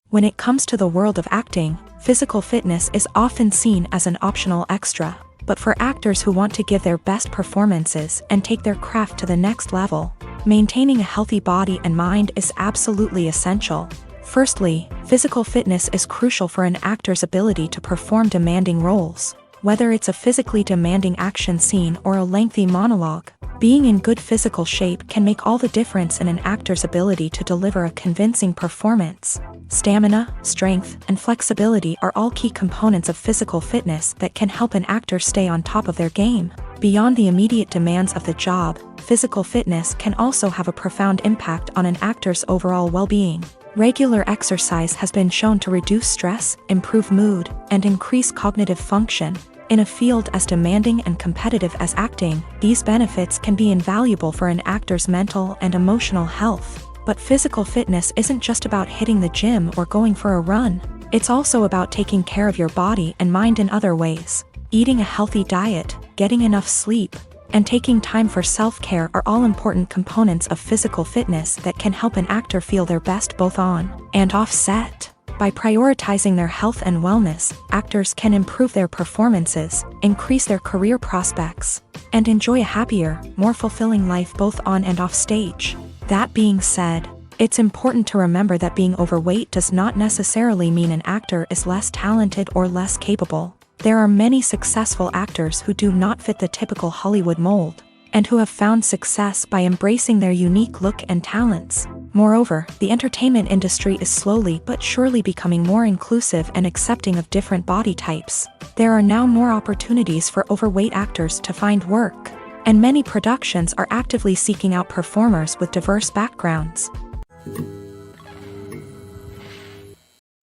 When it comes to the world of acting, physical fitness is often seen as an optional extra. But for actors who want to give their best performances and take their craft to the next level, maintaining a healthy body and mind is absolutely essential. Firstly, physical fitness is crucial for an actor's ability to perform demanding roles. Whether it's a physically demanding action scene or a lengthy monologue, being in good physical shape can make all the difference in an actor's ability to deliver a convincing performance. Stamina, strength, and flexibility are all key components of physical fitness that can help an actor stay on top of their game. Beyond the immediate demands of the job, physical fitness can also have a profound impact on an actor's overall well-being. Regular exercise has been shown to reduce stress, improve mood, and increase cognitive function. In a field as demanding and competitive as acting, these benefits can be invaluable for an actor's mental and emotional health. But physical fitness isn't just about hitting the gym or going for a run. It's also about taking care of your body and mind in other ways. Eating a healthy diet, getting enough sleep, and taking time for self-care are all important components of physical fitness that can help an actor feel their best both on and off set. By prioritizing their health and wellness, actors can improve their performances, increase their career prospects, and enjoy a happier, more fulfilling life both on and off stage. That being said, it's important to remember that being overweight does not necessarily mean an actor is less talented or less capable. There are many successful actors who do not fit the typical Hollywood mold, and who have found success by embracing their unique look and talents. Moreover, the entertainment industry is slowly but surely becoming more inclusive and accepting of different body types. There are now more opportunities for overweight actors to find work, and many productions are actively seeking out performers with diverse backgrounds.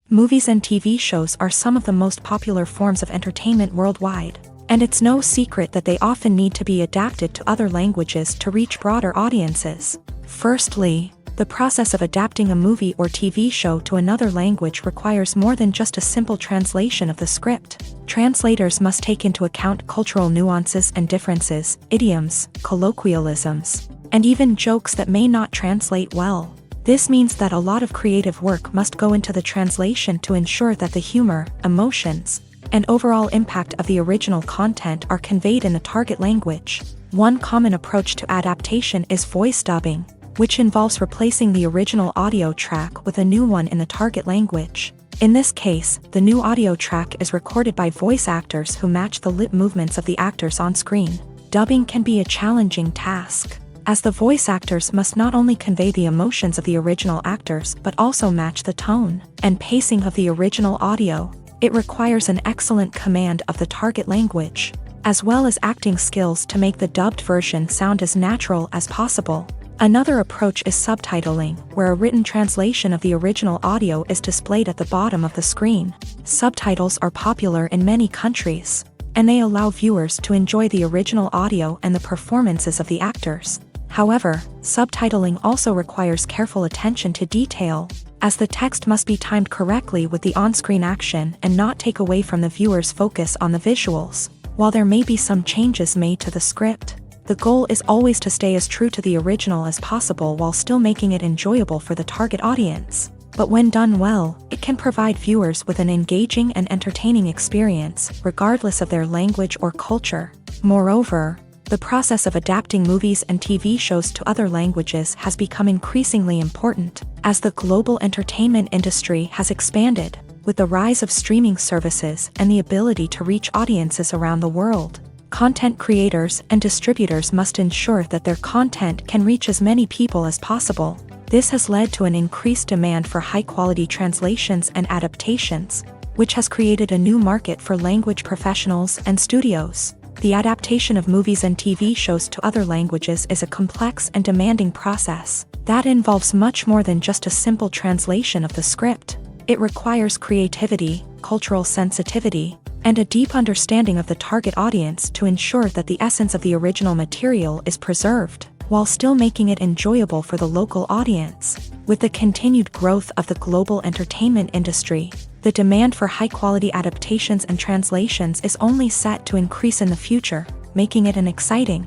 Movies and TV shows are some of the most popular forms of entertainment worldwide, and it's no secret that they often need to be adapted to other languages to reach broader audiences. Firstly, the process of adapting a movie or TV show to another language requires more than just a simple translation of the script. Translators must take into account cultural nuances and differences, idioms, colloquialisms, and even jokes that may not translate well. This means that a lot of creative work must go into the translation to ensure that the humor, emotions, and overall impact of the original content are conveyed in the target language. One common approach to adaptation is voice dubbing, which involves replacing the original audio track with a new one in the target language. In this case, the new audio track is recorded by voice actors who match the lip movements of the actors on screen. Dubbing can be a challenging task, as the voice actors must not only convey the emotions of the original actors but also match the tone and pacing of the original audio. It requires an excellent command of the target language, as well as acting skills to make the dubbed version sound as natural as possible. Another approach is subtitling, where a written translation of the original audio is displayed at the bottom of the screen. Subtitles are popular in many countries, and they allow viewers to enjoy the original audio and the performances of the actors. However, subtitling also requires careful attention to detail, as the text must be timed correctly with the on-screen action and not take away from the viewer's focus on the visuals. While there may be some changes made to the script, the goal is always to stay as true to the original as possible while still making it enjoyable for the target audience. But when done well, it can provide viewers with an engaging and entertaining experience, regardless of their language or culture. Moreover, the process of adapting movies and TV shows to other languages has become increasingly important, as the global entertainment industry has expanded, with the rise of streaming services and the ability to reach audiences around the world. Content creators and distributors must ensure that their content can reach as many people as possible. This has led to an increased demand for high-quality translations and adaptations, which has created a new market for language professionals and studios. The adaptation of movies and TV shows to other languages is a complex and demanding process that involves much more than just a simple translation of the script. It requires creativity, cultural sensitivity, and a deep understanding of the target audience to ensure that the essence of the original material is preserved, while still making it enjoyable for the local audience. With the continued growth of the global entertainment industry, the demand for high-quality adaptations and translations is only set to increase in the future, making it an exciting.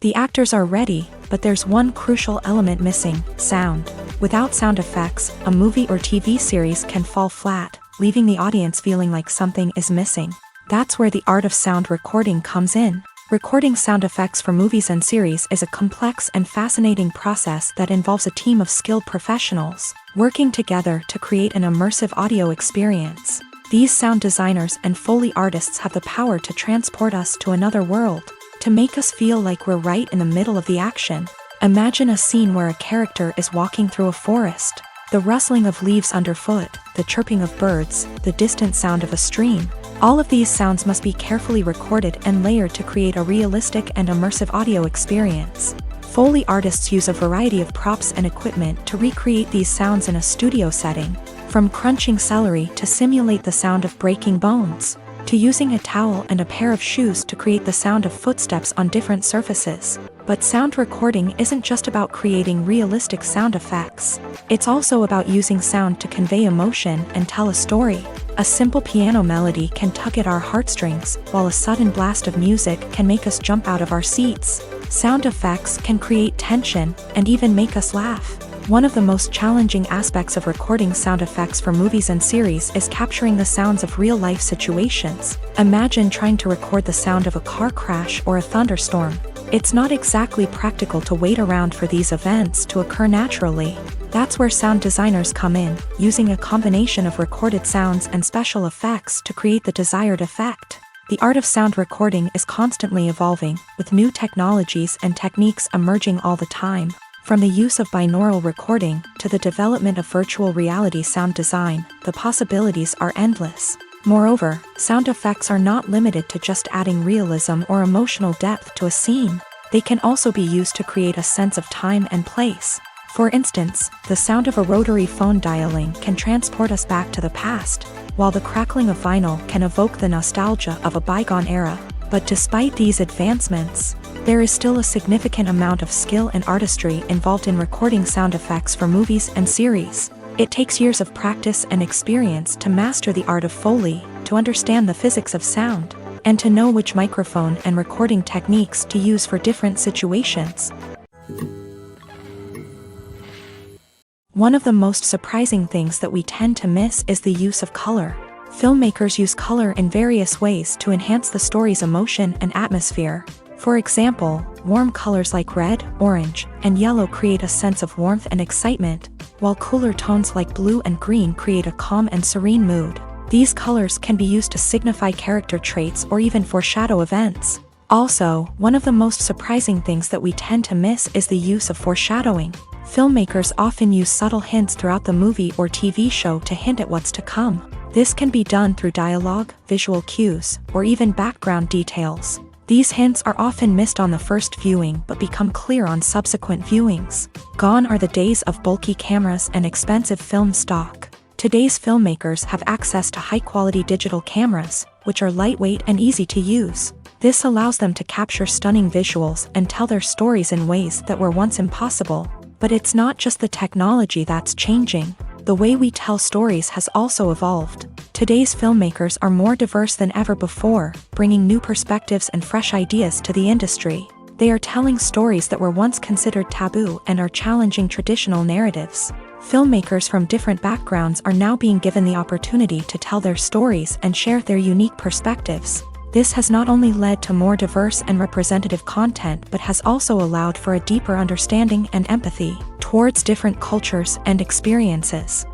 The actors are ready, but there's one crucial element missing: sound. Without sound effects, a movie or TV series can fall flat, leaving the audience feeling like something is missing. That's where the art of sound recording comes in. Recording sound effects for movies and series is a complex and fascinating process that involves a team of skilled professionals working together to create an immersive audio experience. These sound designers and Foley artists have the power to transport us to another world, to make us feel like we're right in the middle of the action. Imagine a scene where a character is walking through a forest. The rustling of leaves underfoot, the chirping of birds, the distant sound of a stream. All of these sounds must be carefully recorded and layered to create a realistic and immersive audio experience. Foley artists use a variety of props and equipment to recreate these sounds in a studio setting, from crunching celery to simulate the sound of breaking bones, to using a towel and a pair of shoes to create the sound of footsteps on different surfaces. But sound recording isn't just about creating realistic sound effects. It's also about using sound to convey emotion and tell a story. A simple piano melody can tug at our heartstrings, while a sudden blast of music can make us jump out of our seats. Sound effects can create tension and even make us laugh. One of the most challenging aspects of recording sound effects for movies and series is capturing the sounds of real-life situations. Imagine trying to record the sound of a car crash or a thunderstorm. It's not exactly practical to wait around for these events to occur naturally. That's where sound designers come in, using a combination of recorded sounds and special effects to create the desired effect. The art of sound recording is constantly evolving, with new technologies and techniques emerging all the time. From the use of binaural recording to the development of virtual reality sound design, the possibilities are endless. Moreover, sound effects are not limited to just adding realism or emotional depth to a scene. They can also be used to create a sense of time and place. For instance, the sound of a rotary phone dialing can transport us back to the past, while the crackling of vinyl can evoke the nostalgia of a bygone era. But despite these advancements, there is still a significant amount of skill and artistry involved in recording sound effects for movies and series. It takes years of practice and experience to master the art of Foley, to understand the physics of sound, and to know which microphone and recording techniques to use for different situations. One of the most surprising things that we tend to miss is the use of color. Filmmakers use color in various ways to enhance the story's emotion and atmosphere. For example, warm colors like red, orange, and yellow create a sense of warmth and excitement, while cooler tones like blue and green create a calm and serene mood. These colors can be used to signify character traits or even foreshadow events. Also, one of the most surprising things that we tend to miss is the use of foreshadowing. Filmmakers often use subtle hints throughout the movie or TV show to hint at what's to come. This can be done through dialogue, visual cues, or even background details. These hints are often missed on the first viewing but become clear on subsequent viewings. Gone are the days of bulky cameras and expensive film stock. Today's filmmakers have access to high-quality digital cameras, which are lightweight and easy to use. This allows them to capture stunning visuals and tell their stories in ways that were once impossible. But it's not just the technology that's changing. The way we tell stories has also evolved. Today's filmmakers are more diverse than ever before, bringing new perspectives and fresh ideas to the industry. They are telling stories that were once considered taboo and are challenging traditional narratives. Filmmakers from different backgrounds are now being given the opportunity to tell their stories and share their unique perspectives. This has not only led to more diverse and representative content but has also allowed for a deeper understanding and empathy towards different cultures and experiences.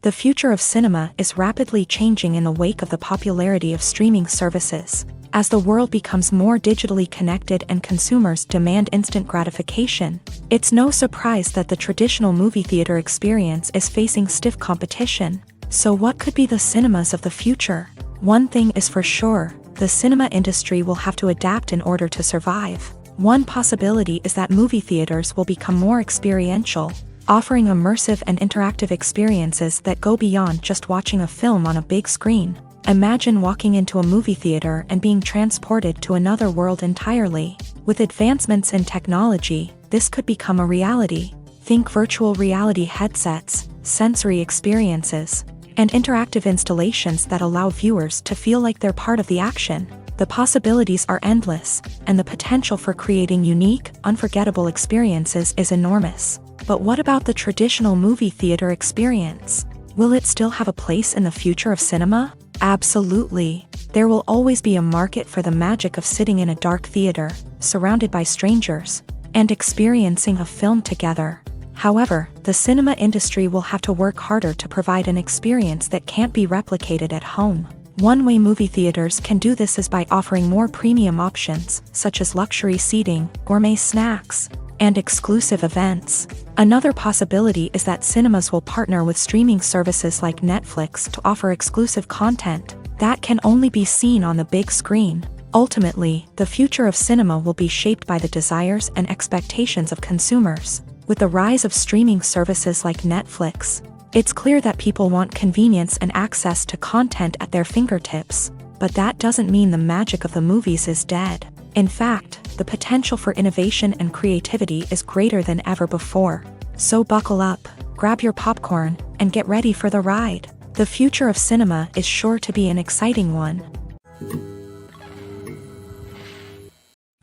The future of cinema is rapidly changing in the wake of the popularity of streaming services. As the world becomes more digitally connected and consumers demand instant gratification, it's no surprise that the traditional movie theater experience is facing stiff competition. So what could be the cinemas of the future? One thing is for sure, the cinema industry will have to adapt in order to survive. One possibility is that movie theaters will become more experiential, offering immersive and interactive experiences that go beyond just watching a film on a big screen. Imagine walking into a movie theater and being transported to another world entirely. With advancements in technology, this could become a reality. Think virtual reality headsets, sensory experiences, and interactive installations that allow viewers to feel like they're part of the action. The possibilities are endless, and the potential for creating unique, unforgettable experiences is enormous. But what about the traditional movie theater experience? Will it still have a place in the future of cinema? Absolutely. There will always be a market for the magic of sitting in a dark theater, surrounded by strangers, and experiencing a film together. However, the cinema industry will have to work harder to provide an experience that can't be replicated at home. One way movie theaters can do this is by offering more premium options, such as luxury seating, gourmet snacks, and exclusive events. Another possibility is that cinemas will partner with streaming services like Netflix to offer exclusive content that can only be seen on the big screen. Ultimately, the future of cinema will be shaped by the desires and expectations of consumers. With the rise of streaming services like Netflix, it's clear that people want convenience and access to content at their fingertips. But that doesn't mean the magic of the movies is dead. In fact, the potential for innovation and creativity is greater than ever before. So buckle up, grab your popcorn, and get ready for the ride. The future of cinema is sure to be an exciting one.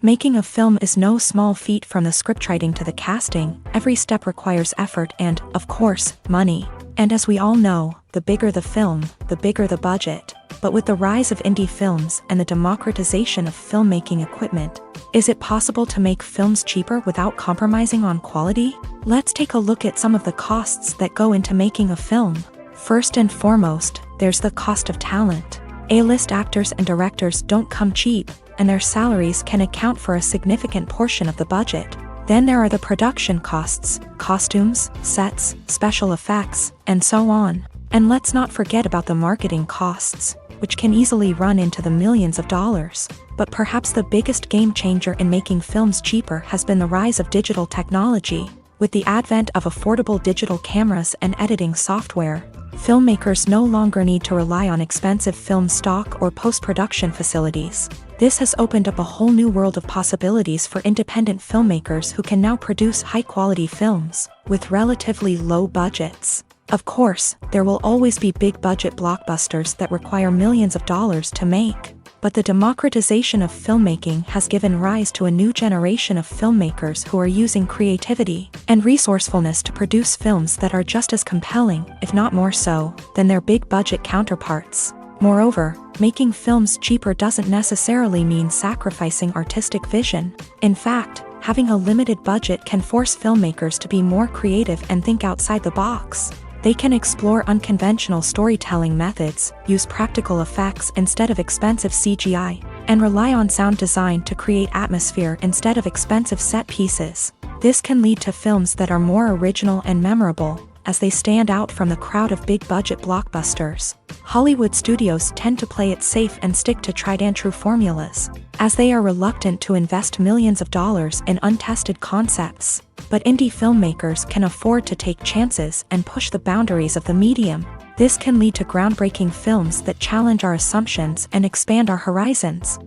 Making a film is no small feat. From the scriptwriting to the casting, every step requires effort and, of course, money. And as we all know, the bigger the film, the bigger the budget. But with the rise of indie films and the democratization of filmmaking equipment, is it possible to make films cheaper without compromising on quality? Let's take a look at some of the costs that go into making a film. First and foremost, there's the cost of talent. A-list actors and directors don't come cheap, and their salaries can account for a significant portion of the budget. Then there are the production costs, costumes, sets, special effects, and so on. And let's not forget about the marketing costs, which can easily run into the millions of dollars. But perhaps the biggest game changer in making films cheaper has been the rise of digital technology. With the advent of affordable digital cameras and editing software, filmmakers no longer need to rely on expensive film stock or post-production facilities. This has opened up a whole new world of possibilities for independent filmmakers who can now produce high-quality films with relatively low budgets. Of course, there will always be big-budget blockbusters that require millions of dollars to make. But the democratization of filmmaking has given rise to a new generation of filmmakers who are using creativity and resourcefulness to produce films that are just as compelling, if not more so, than their big-budget counterparts. Moreover, making films cheaper doesn't necessarily mean sacrificing artistic vision. In fact, having a limited budget can force filmmakers to be more creative and think outside the box. They can explore unconventional storytelling methods, use practical effects instead of expensive CGI, and rely on sound design to create atmosphere instead of expensive set pieces. This can lead to films that are more original and memorable, as they stand out from the crowd of big-budget blockbusters. Hollywood studios tend to play it safe and stick to tried-and-true formulas, as they are reluctant to invest millions of dollars in untested concepts. But indie filmmakers can afford to take chances and push the boundaries of the medium. This can lead to groundbreaking films that challenge our assumptions and expand our horizons.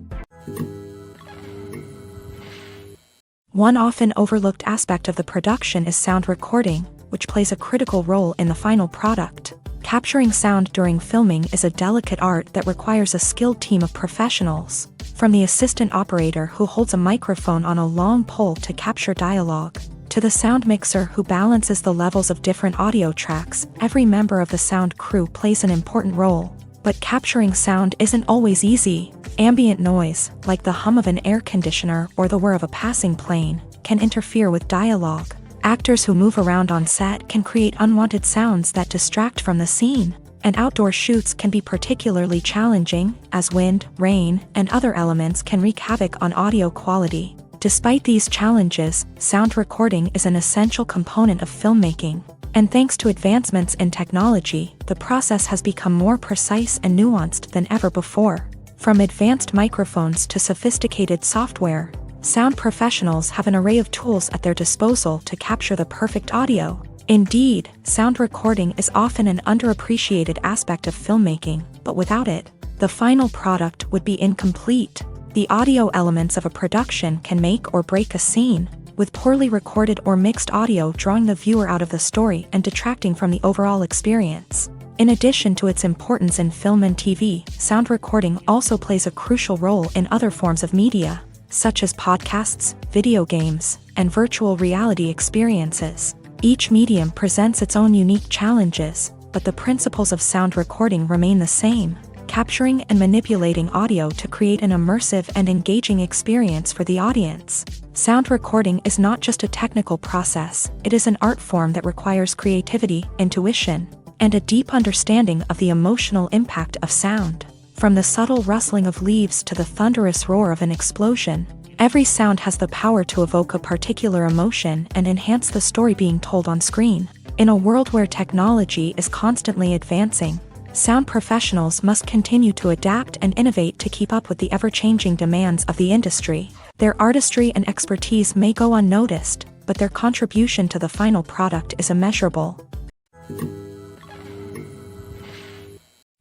One often overlooked aspect of the production is sound recording, which plays a critical role in the final product. Capturing sound during filming is a delicate art that requires a skilled team of professionals. From the assistant operator who holds a microphone on a long pole to capture dialogue, to the sound mixer who balances the levels of different audio tracks, every member of the sound crew plays an important role. But capturing sound isn't always easy. Ambient noise, like the hum of an air conditioner or the whir of a passing plane, can interfere with dialogue. Actors who move around on set can create unwanted sounds that distract from the scene. And outdoor shoots can be particularly challenging, as wind, rain, and other elements can wreak havoc on audio quality. Despite these challenges, sound recording is an essential component of filmmaking. And thanks to advancements in technology, the process has become more precise and nuanced than ever before. From advanced microphones to sophisticated software, sound professionals have an array of tools at their disposal to capture the perfect audio. Indeed, sound recording is often an underappreciated aspect of filmmaking, but without it, the final product would be incomplete. The audio elements of a production can make or break a scene, with poorly recorded or mixed audio drawing the viewer out of the story and detracting from the overall experience. In addition to its importance in film and TV, sound recording also plays a crucial role in other forms of media, such as podcasts, video games, and virtual reality experiences. Each medium presents its own unique challenges, but the principles of sound recording remain the same: capturing and manipulating audio to create an immersive and engaging experience for the audience. Sound recording is not just a technical process, it is an art form that requires creativity, intuition, and a deep understanding of the emotional impact of sound. From the subtle rustling of leaves to the thunderous roar of an explosion, Every sound has the power to evoke a particular emotion and enhance the story being told on screen. In a world where technology is constantly advancing, sound professionals must continue to adapt and innovate to keep up with the ever-changing demands of the industry. Their artistry and expertise may go unnoticed, but their contribution to the final product is immeasurable.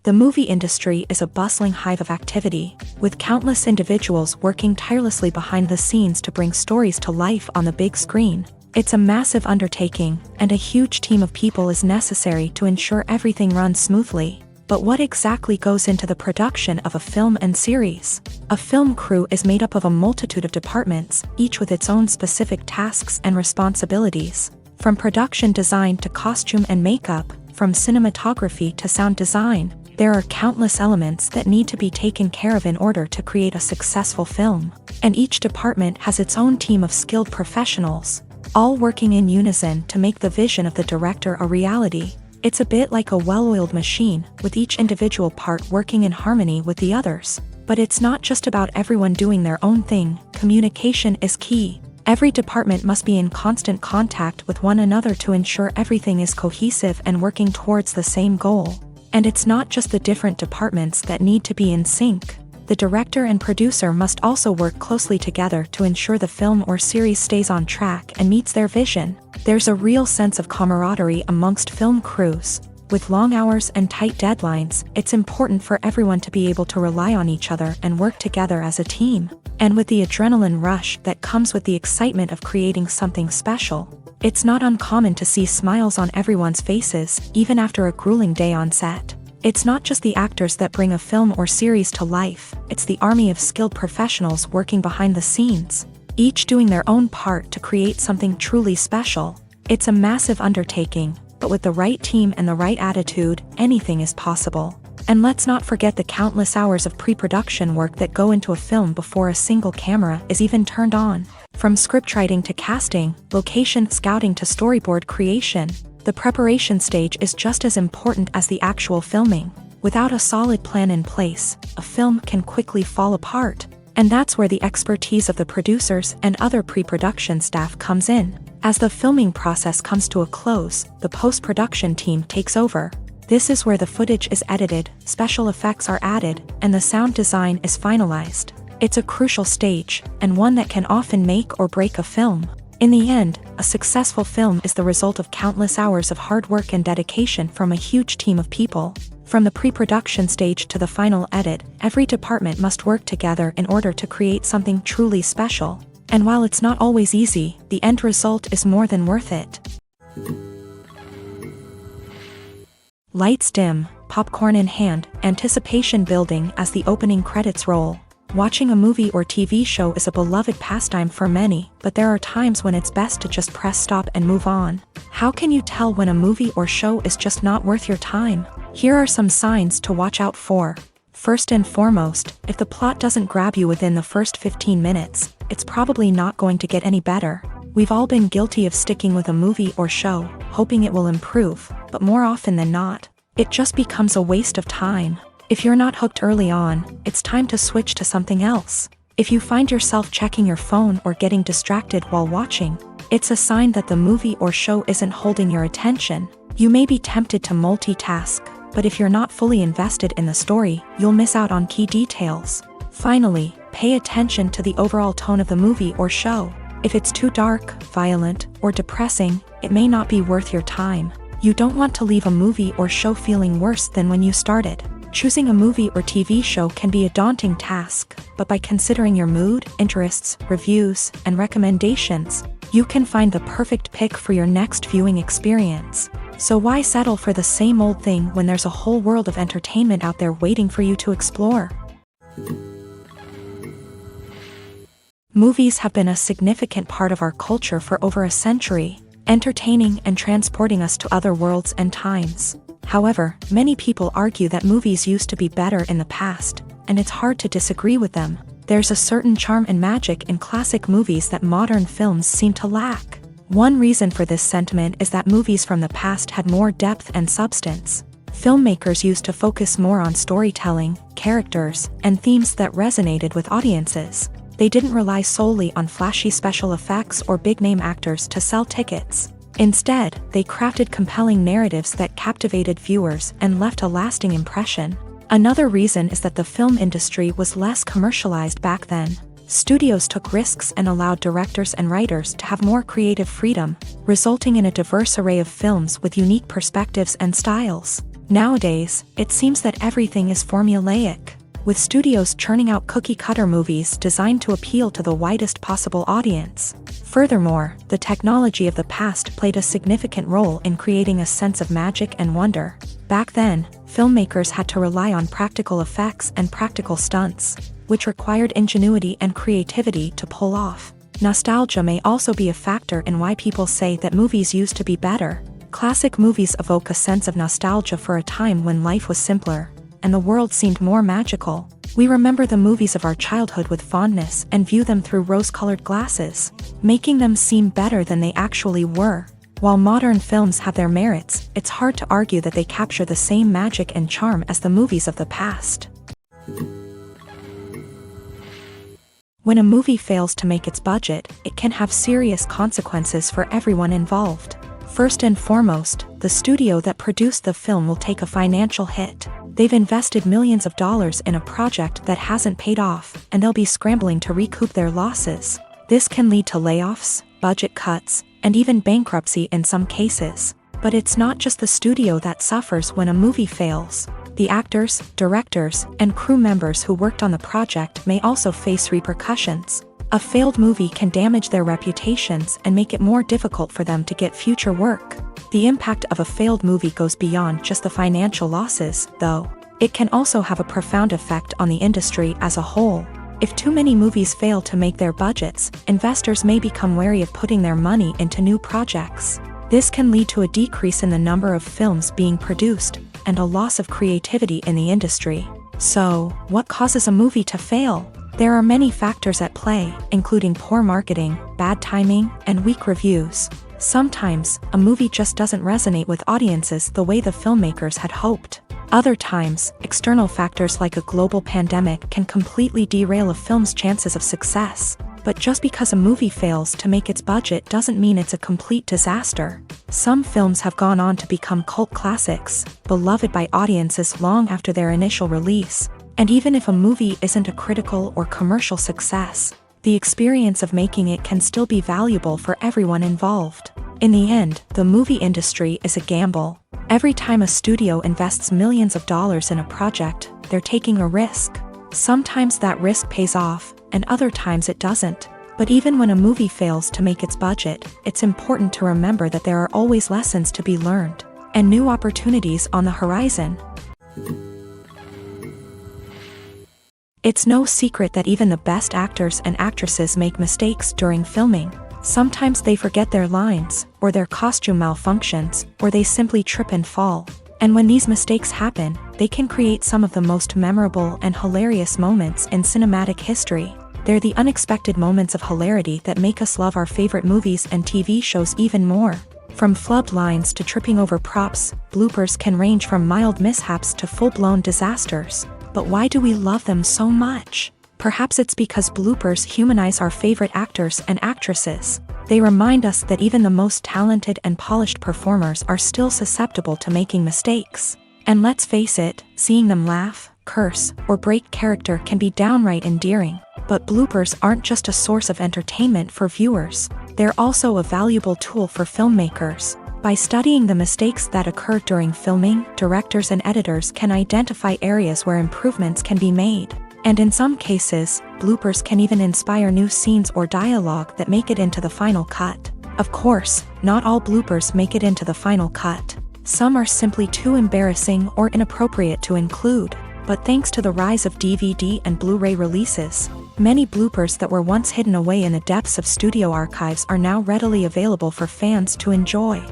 The movie industry is a bustling hive of activity, with countless individuals working tirelessly behind the scenes to bring stories to life on the big screen. It's a massive undertaking, and a huge team of people is necessary to ensure everything runs smoothly. But what exactly goes into the production of a film and series? A film crew is made up of a multitude of departments, each with its own specific tasks and responsibilities. From production design to costume and makeup, from cinematography to sound design, there are countless elements that need to be taken care of in order to create a successful film. And each department has its own team of skilled professionals, all working in unison to make the vision of the director a reality. It's a bit like a well-oiled machine, with each individual part working in harmony with the others. But it's not just about everyone doing their own thing. Communication is key. Every department must be in constant contact with one another to ensure everything is cohesive and working towards the same goal. And it's not just the different departments that need to be in sync. The director and producer must also work closely together to ensure the film or series stays on track and meets their vision. There's a real sense of camaraderie amongst film crews. With long hours and tight deadlines, it's important for everyone to be able to rely on each other and work together as a team. And with the adrenaline rush that comes with the excitement of creating something special, it's not uncommon to see smiles on everyone's faces, even after a grueling day on set. It's not just the actors that bring a film or series to life, it's the army of skilled professionals working behind the scenes, each doing their own part to create something truly special. It's a massive undertaking, but with the right team and the right attitude, anything is possible. And let's not forget the countless hours of pre-production work that go into a film before a single camera is even turned on. From scriptwriting to casting, location scouting to storyboard creation, the preparation stage is just as important as the actual filming. Without a solid plan in place, a film can quickly fall apart. And that's where the expertise of the producers and other pre-production staff comes in. As the filming process comes to a close, the post-production team takes over. This is where the footage is edited, special effects are added, and the sound design is finalized. It's a crucial stage, and one that can often make or break a film. In the end, a successful film is the result of countless hours of hard work and dedication from a huge team of people. From the pre-production stage to the final edit, every department must work together in order to create something truly special. And while it's not always easy, the end result is more than worth it. Lights dim, popcorn in hand, anticipation building as the opening credits roll. Watching a movie or TV show is a beloved pastime for many, but there are times when it's best to just press stop and move on. How can you tell when a movie or show is just not worth your time? Here are some signs to watch out for. First and foremost, if the plot doesn't grab you within the first 15 minutes, it's probably not going to get any better. We've all been guilty of sticking with a movie or show, hoping it will improve, but more often than not, it just becomes a waste of time. If you're not hooked early on, it's time to switch to something else. If you find yourself checking your phone or getting distracted while watching, it's a sign that the movie or show isn't holding your attention. You may be tempted to multitask, but if you're not fully invested in the story, you'll miss out on key details. Finally, pay attention to the overall tone of the movie or show. If it's too dark, violent, or depressing, it may not be worth your time. You don't want to leave a movie or show feeling worse than when you started. Choosing a movie or TV show can be a daunting task, but by considering your mood, interests, reviews, and recommendations, you can find the perfect pick for your next viewing experience. So why settle for the same old thing when there's a whole world of entertainment out there waiting for you to explore? Movies have been a significant part of our culture for over a century, entertaining and transporting us to other worlds and times. However, many people argue that movies used to be better in the past, and it's hard to disagree with them. There's a certain charm and magic in classic movies that modern films seem to lack. One reason for this sentiment is that movies from the past had more depth and substance. Filmmakers used to focus more on storytelling, characters, and themes that resonated with audiences. They didn't rely solely on flashy special effects or big-name actors to sell tickets. Instead, they crafted compelling narratives that captivated viewers and left a lasting impression. Another reason is that the film industry was less commercialized back then. Studios took risks and allowed directors and writers to have more creative freedom, resulting in a diverse array of films with unique perspectives and styles. Nowadays, it seems that everything is formulaic, with studios churning out cookie-cutter movies designed to appeal to the widest possible audience. Furthermore, the technology of the past played a significant role in creating a sense of magic and wonder. Back then, filmmakers had to rely on practical effects and practical stunts, which required ingenuity and creativity to pull off. Nostalgia may also be a factor in why people say that movies used to be better. Classic movies evoke a sense of nostalgia for a time when life was simpler, and the world seemed more magical. We remember the movies of our childhood with fondness and view them through rose-colored glasses, making them seem better than they actually were. While modern films have their merits, it's hard to argue that they capture the same magic and charm as the movies of the past. When a movie fails to make its budget, it can have serious consequences for everyone involved. First and foremost, the studio that produced the film will take a financial hit. They've invested millions of dollars in a project that hasn't paid off, and they'll be scrambling to recoup their losses. This can lead to layoffs, budget cuts, and even bankruptcy in some cases. But it's not just the studio that suffers when a movie fails. The actors, directors, and crew members who worked on the project may also face repercussions. A failed movie can damage their reputations and make it more difficult for them to get future work. The impact of a failed movie goes beyond just the financial losses, though. It can also have a profound effect on the industry as a whole. If too many movies fail to make their budgets, investors may become wary of putting their money into new projects. This can lead to a decrease in the number of films being produced, and a loss of creativity in the industry. So, what causes a movie to fail? There are many factors at play, including poor marketing, bad timing, and weak reviews. Sometimes, a movie just doesn't resonate with audiences the way the filmmakers had hoped. Other times, external factors like a global pandemic can completely derail a film's chances of success. But just because a movie fails to make its budget doesn't mean it's a complete disaster. Some films have gone on to become cult classics, beloved by audiences long after their initial release. And even if a movie isn't a critical or commercial success, the experience of making it can still be valuable for everyone involved. In the end, the movie industry is a gamble. Every time a studio invests millions of dollars in a project, they're taking a risk. Sometimes that risk pays off, and other times it doesn't. But even when a movie fails to make its budget, it's important to remember that there are always lessons to be learned, and new opportunities on the horizon. It's no secret that even the best actors and actresses make mistakes during filming. Sometimes they forget their lines, or their costume malfunctions, or they simply trip and fall. And when these mistakes happen, they can create some of the most memorable and hilarious moments in cinematic history. They're the unexpected moments of hilarity that make us love our favorite movies and TV shows even more. From flubbed lines to tripping over props, bloopers can range from mild mishaps to full-blown disasters. But why do we love them so much? Perhaps it's because bloopers humanize our favorite actors and actresses. They remind us that even the most talented and polished performers are still susceptible to making mistakes. And let's face it, seeing them laugh, curse, or break character can be downright endearing. But bloopers aren't just a source of entertainment for viewers. They're also a valuable tool for filmmakers. By studying the mistakes that occur during filming, directors and editors can identify areas where improvements can be made. And in some cases, bloopers can even inspire new scenes or dialogue that make it into the final cut. Of course, not all bloopers make it into the final cut. Some are simply too embarrassing or inappropriate to include. But thanks to the rise of DVD and Blu-ray releases, many bloopers that were once hidden away in the depths of studio archives are now readily available for fans to enjoy.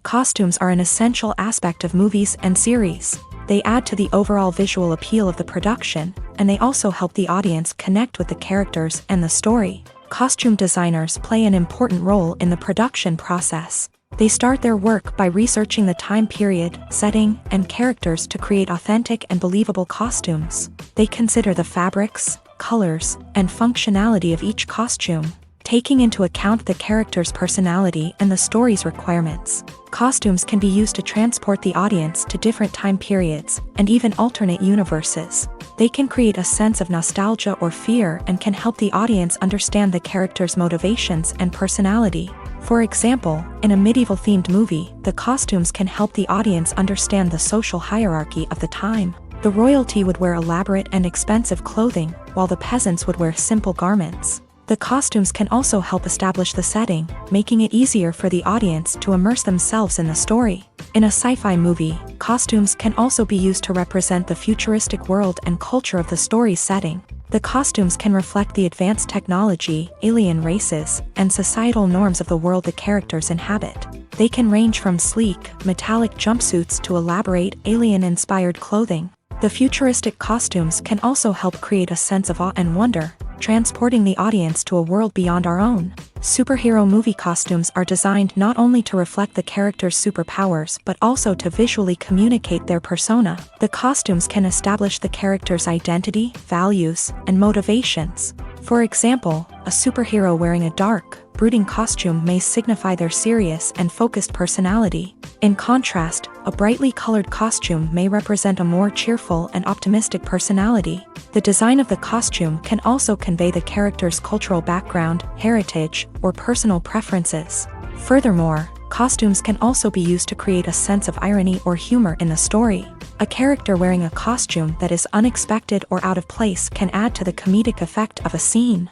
Costumes are an essential aspect of movies and series. They add to the overall visual appeal of the production, and they also help the audience connect with the characters and the story. Costume designers play an important role in the production process. They start their work by researching the time period, setting, and characters to create authentic and believable costumes. They consider the fabrics, colors, and functionality of each costume, taking into account the character's personality and the story's requirements. Costumes can be used to transport the audience to different time periods and even alternate universes. They can create a sense of nostalgia or fear and can help the audience understand the character's motivations and personality. For example, in a medieval-themed movie, the costumes can help the audience understand the social hierarchy of the time. The royalty would wear elaborate and expensive clothing, while the peasants would wear simple garments. The costumes can also help establish the setting, making it easier for the audience to immerse themselves in the story. In a sci-fi movie, costumes can also be used to represent the futuristic world and culture of the story's setting. The costumes can reflect the advanced technology, alien races, and societal norms of the world the characters inhabit. They can range from sleek, metallic jumpsuits to elaborate, alien-inspired clothing. The futuristic costumes can also help create a sense of awe and wonder, transporting the audience to a world beyond our own. Superhero movie costumes are designed not only to reflect the character's superpowers but also to visually communicate their persona. The costumes can establish the character's identity, values, and motivations. For example, a superhero wearing a dark, brooding costume may signify their serious and focused personality. In contrast, a brightly colored costume may represent a more cheerful and optimistic personality. The design of the costume can also convey the character's cultural background, heritage, or personal preferences. Furthermore, costumes can also be used to create a sense of irony or humor in the story. A character wearing a costume that is unexpected or out of place can add to the comedic effect of a scene.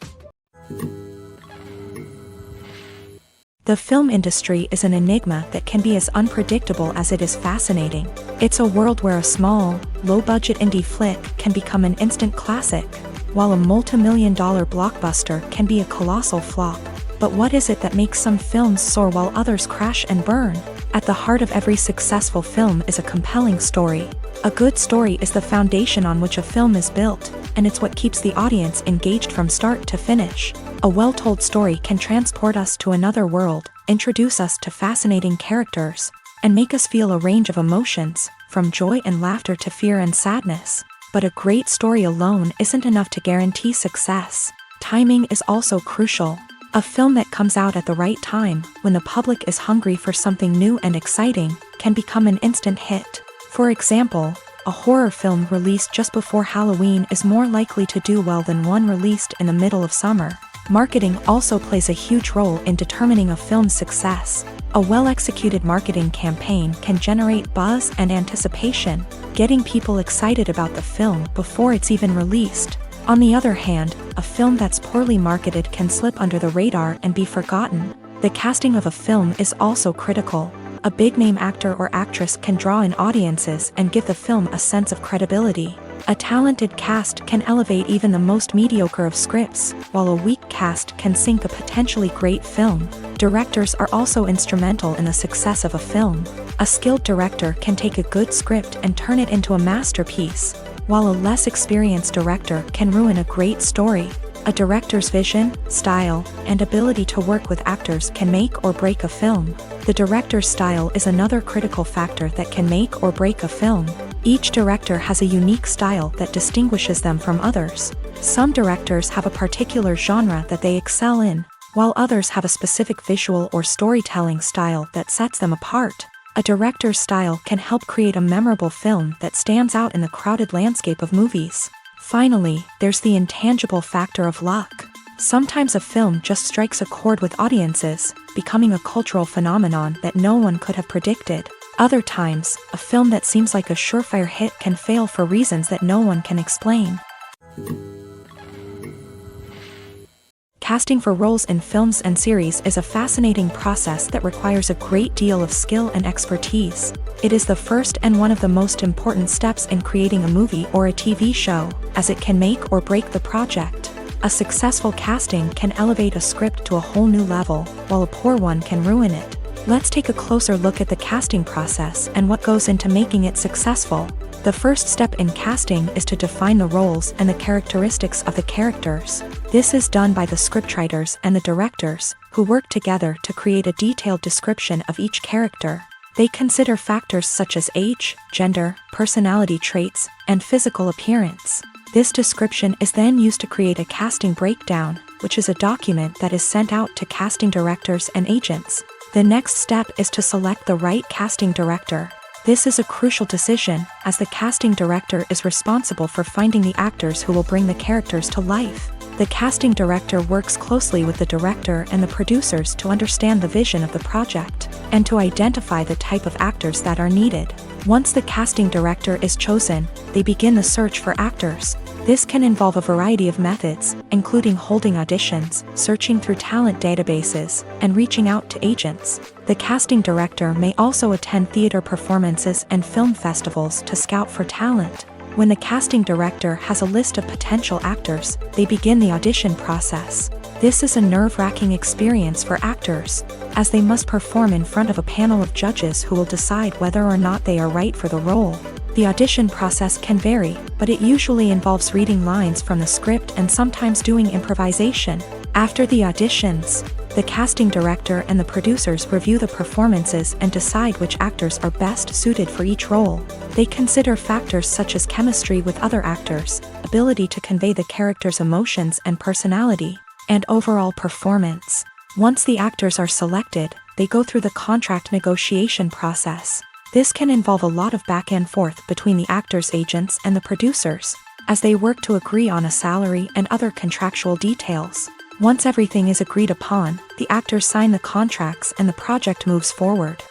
The film industry is an enigma that can be as unpredictable as it is fascinating. It's a world where a small, low-budget indie flick can become an instant classic, while a multi-million-dollar blockbuster can be a colossal flop. But what is it that makes some films soar while others crash and burn? At the heart of every successful film is a compelling story. A good story is the foundation on which a film is built, and it's what keeps the audience engaged from start to finish. A well-told story can transport us to another world, introduce us to fascinating characters, and make us feel a range of emotions, from joy and laughter to fear and sadness. But a great story alone isn't enough to guarantee success. Timing is also crucial. A film that comes out at the right time, when the public is hungry for something new and exciting, can become an instant hit. For example, a horror film released just before Halloween is more likely to do well than one released in the middle of summer. Marketing also plays a huge role in determining a film's success. A well-executed marketing campaign can generate buzz and anticipation, getting people excited about the film before it's even released. On the other hand, a film that's poorly marketed can slip under the radar and be forgotten. The casting of a film is also critical. A big-name actor or actress can draw in audiences and give the film a sense of credibility. A talented cast can elevate even the most mediocre of scripts, while a weak cast can sink a potentially great film. Directors are also instrumental in the success of a film. A skilled director can take a good script and turn it into a masterpiece, while a less experienced director can ruin a great story. A director's vision, style, and ability to work with actors can make or break a film. The director's style is another critical factor that can make or break a film. Each director has a unique style that distinguishes them from others. Some directors have a particular genre that they excel in, while others have a specific visual or storytelling style that sets them apart. A director's style can help create a memorable film that stands out in the crowded landscape of movies. Finally, there's the intangible factor of luck. Sometimes a film just strikes a chord with audiences, becoming a cultural phenomenon that no one could have predicted. Other times, a film that seems like a surefire hit can fail for reasons that no one can explain. Casting for roles in films and series is a fascinating process that requires a great deal of skill and expertise. It is the first and one of the most important steps in creating a movie or a TV show, as it can make or break the project. A successful casting can elevate a script to a whole new level, while a poor one can ruin it. Let's take a closer look at the casting process and what goes into making it successful. The first step in casting is to define the roles and the characteristics of the characters. This is done by the scriptwriters and the directors, who work together to create a detailed description of each character. They consider factors such as age, gender, personality traits, and physical appearance. This description is then used to create a casting breakdown, which is a document that is sent out to casting directors and agents. The next step is to select the right casting director. This is a crucial decision, as the casting director is responsible for finding the actors who will bring the characters to life. The casting director works closely with the director and the producers to understand the vision of the project, and to identify the type of actors that are needed. Once the casting director is chosen, they begin the search for actors. This can involve a variety of methods, including holding auditions, searching through talent databases, and reaching out to agents. The casting director may also attend theater performances and film festivals to scout for talent. When the casting director has a list of potential actors, they begin the audition process. This is a nerve-wracking experience for actors, as they must perform in front of a panel of judges who will decide whether or not they are right for the role. The audition process can vary, but it usually involves reading lines from the script and sometimes doing improvisation. After the auditions, the casting director and the producers review the performances and decide which actors are best suited for each role. They consider factors such as chemistry with other actors, ability to convey the character's emotions and personality, and overall performance. Once the actors are selected, they go through the contract negotiation process. This can involve a lot of back and forth between the actors' agents and the producers, as they work to agree on a salary and other contractual details. Once everything is agreed upon, the actors sign the contracts and the project moves forward.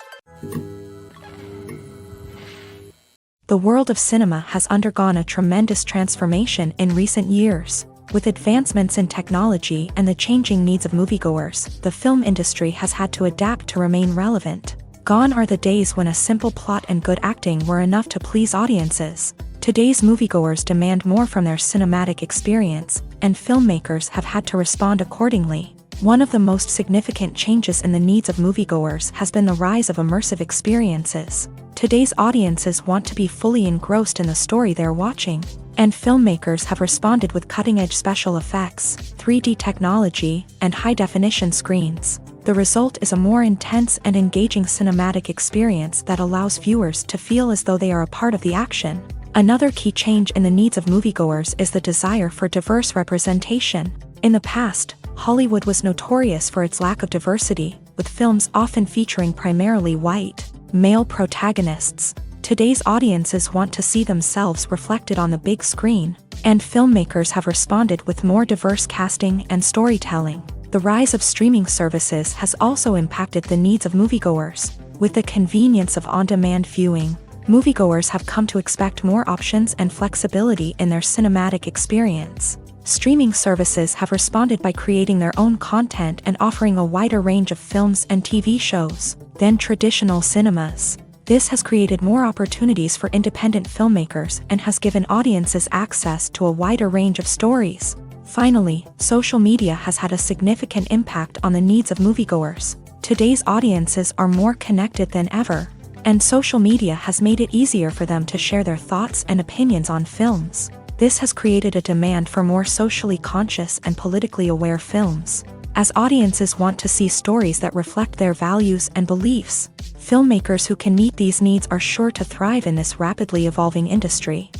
The world of cinema has undergone a tremendous transformation in recent years. With advancements in technology and the changing needs of moviegoers, the film industry has had to adapt to remain relevant. Gone are the days when a simple plot and good acting were enough to please audiences. Today's moviegoers demand more from their cinematic experience, and filmmakers have had to respond accordingly. One of the most significant changes in the needs of moviegoers has been the rise of immersive experiences. Today's audiences want to be fully engrossed in the story they're watching, and filmmakers have responded with cutting-edge special effects, 3D technology, and high-definition screens. The result is a more intense and engaging cinematic experience that allows viewers to feel as though they are a part of the action. Another key change in the needs of moviegoers is the desire for diverse representation. In the past, Hollywood was notorious for its lack of diversity, with films often featuring primarily white, male protagonists. Today's audiences want to see themselves reflected on the big screen, and filmmakers have responded with more diverse casting and storytelling. The rise of streaming services has also impacted the needs of moviegoers. With the convenience of on-demand viewing, moviegoers have come to expect more options and flexibility in their cinematic experience. Streaming services have responded by creating their own content and offering a wider range of films and TV shows than traditional cinemas. This has created more opportunities for independent filmmakers and has given audiences access to a wider range of stories. Finally, social media has had a significant impact on the needs of moviegoers. Today's audiences are more connected than ever, and social media has made it easier for them to share their thoughts and opinions on films. This has created a demand for more socially conscious and politically aware films. As audiences want to see stories that reflect their values and beliefs, filmmakers who can meet these needs are sure to thrive in this rapidly evolving industry.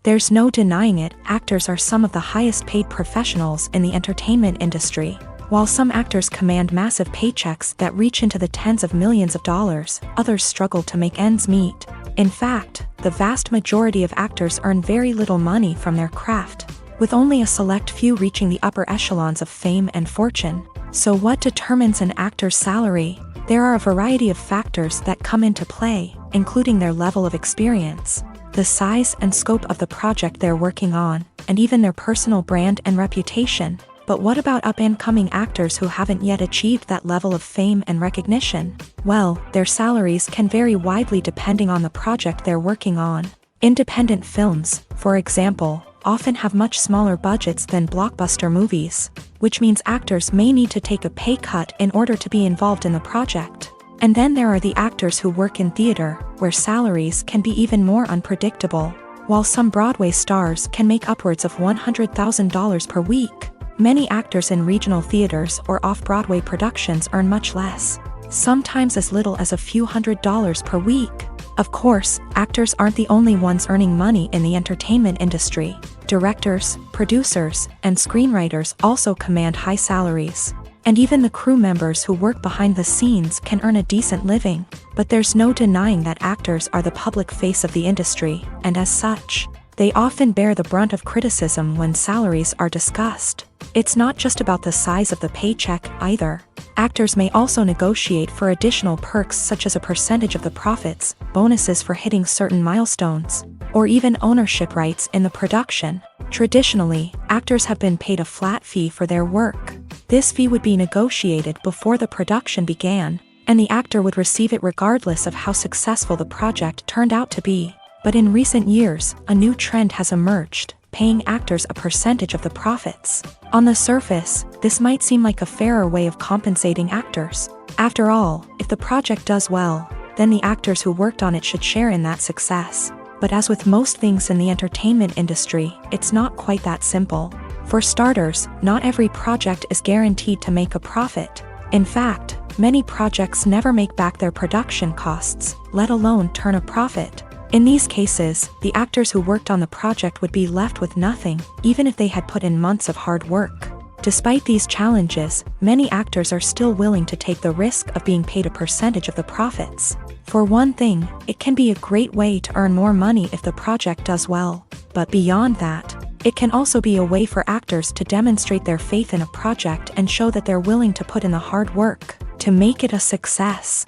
There's no denying it, actors are some of the highest paid professionals in the entertainment industry. While some actors command massive paychecks that reach into the tens of millions of dollars, others struggle to make ends meet. In fact, the vast majority of actors earn very little money from their craft, with only a select few reaching the upper echelons of fame and fortune. So what determines an actor's salary? There are a variety of factors that come into play, including their level of experience, the size and scope of the project they're working on, and even their personal brand and reputation. But what about up-and-coming actors who haven't yet achieved that level of fame and recognition? Well, their salaries can vary widely depending on the project they're working on. Independent films, for example, often have much smaller budgets than blockbuster movies, which means actors may need to take a pay cut in order to be involved in the project. And then there are the actors who work in theater, where salaries can be even more unpredictable. While some Broadway stars can make upwards of $100,000 per week, many actors in regional theaters or off-Broadway productions earn much less, sometimes as little as a few $100s per week. Of course, actors aren't the only ones earning money in the entertainment industry. Directors, producers, and screenwriters also command high salaries. And even the crew members who work behind the scenes can earn a decent living. But there's no denying that actors are the public face of the industry, and as such, they often bear the brunt of criticism when salaries are discussed. It's not just about the size of the paycheck, either. Actors may also negotiate for additional perks such as a percentage of the profits, bonuses for hitting certain milestones, or even ownership rights in the production. Traditionally, actors have been paid a flat fee for their work. This fee would be negotiated before the production began, and the actor would receive it regardless of how successful the project turned out to be. But in recent years, a new trend has emerged, paying actors a percentage of the profits. On the surface, this might seem like a fairer way of compensating actors. After all, if the project does well, then the actors who worked on it should share in that success. But as with most things in the entertainment industry, it's not quite that simple. For starters, not every project is guaranteed to make a profit. In fact, many projects never make back their production costs, let alone turn a profit. In these cases, the actors who worked on the project would be left with nothing, even if they had put in months of hard work. Despite these challenges, many actors are still willing to take the risk of being paid a percentage of the profits. For one thing, it can be a great way to earn more money if the project does well. But beyond that, it can also be a way for actors to demonstrate their faith in a project and show that they're willing to put in the hard work to make it a success.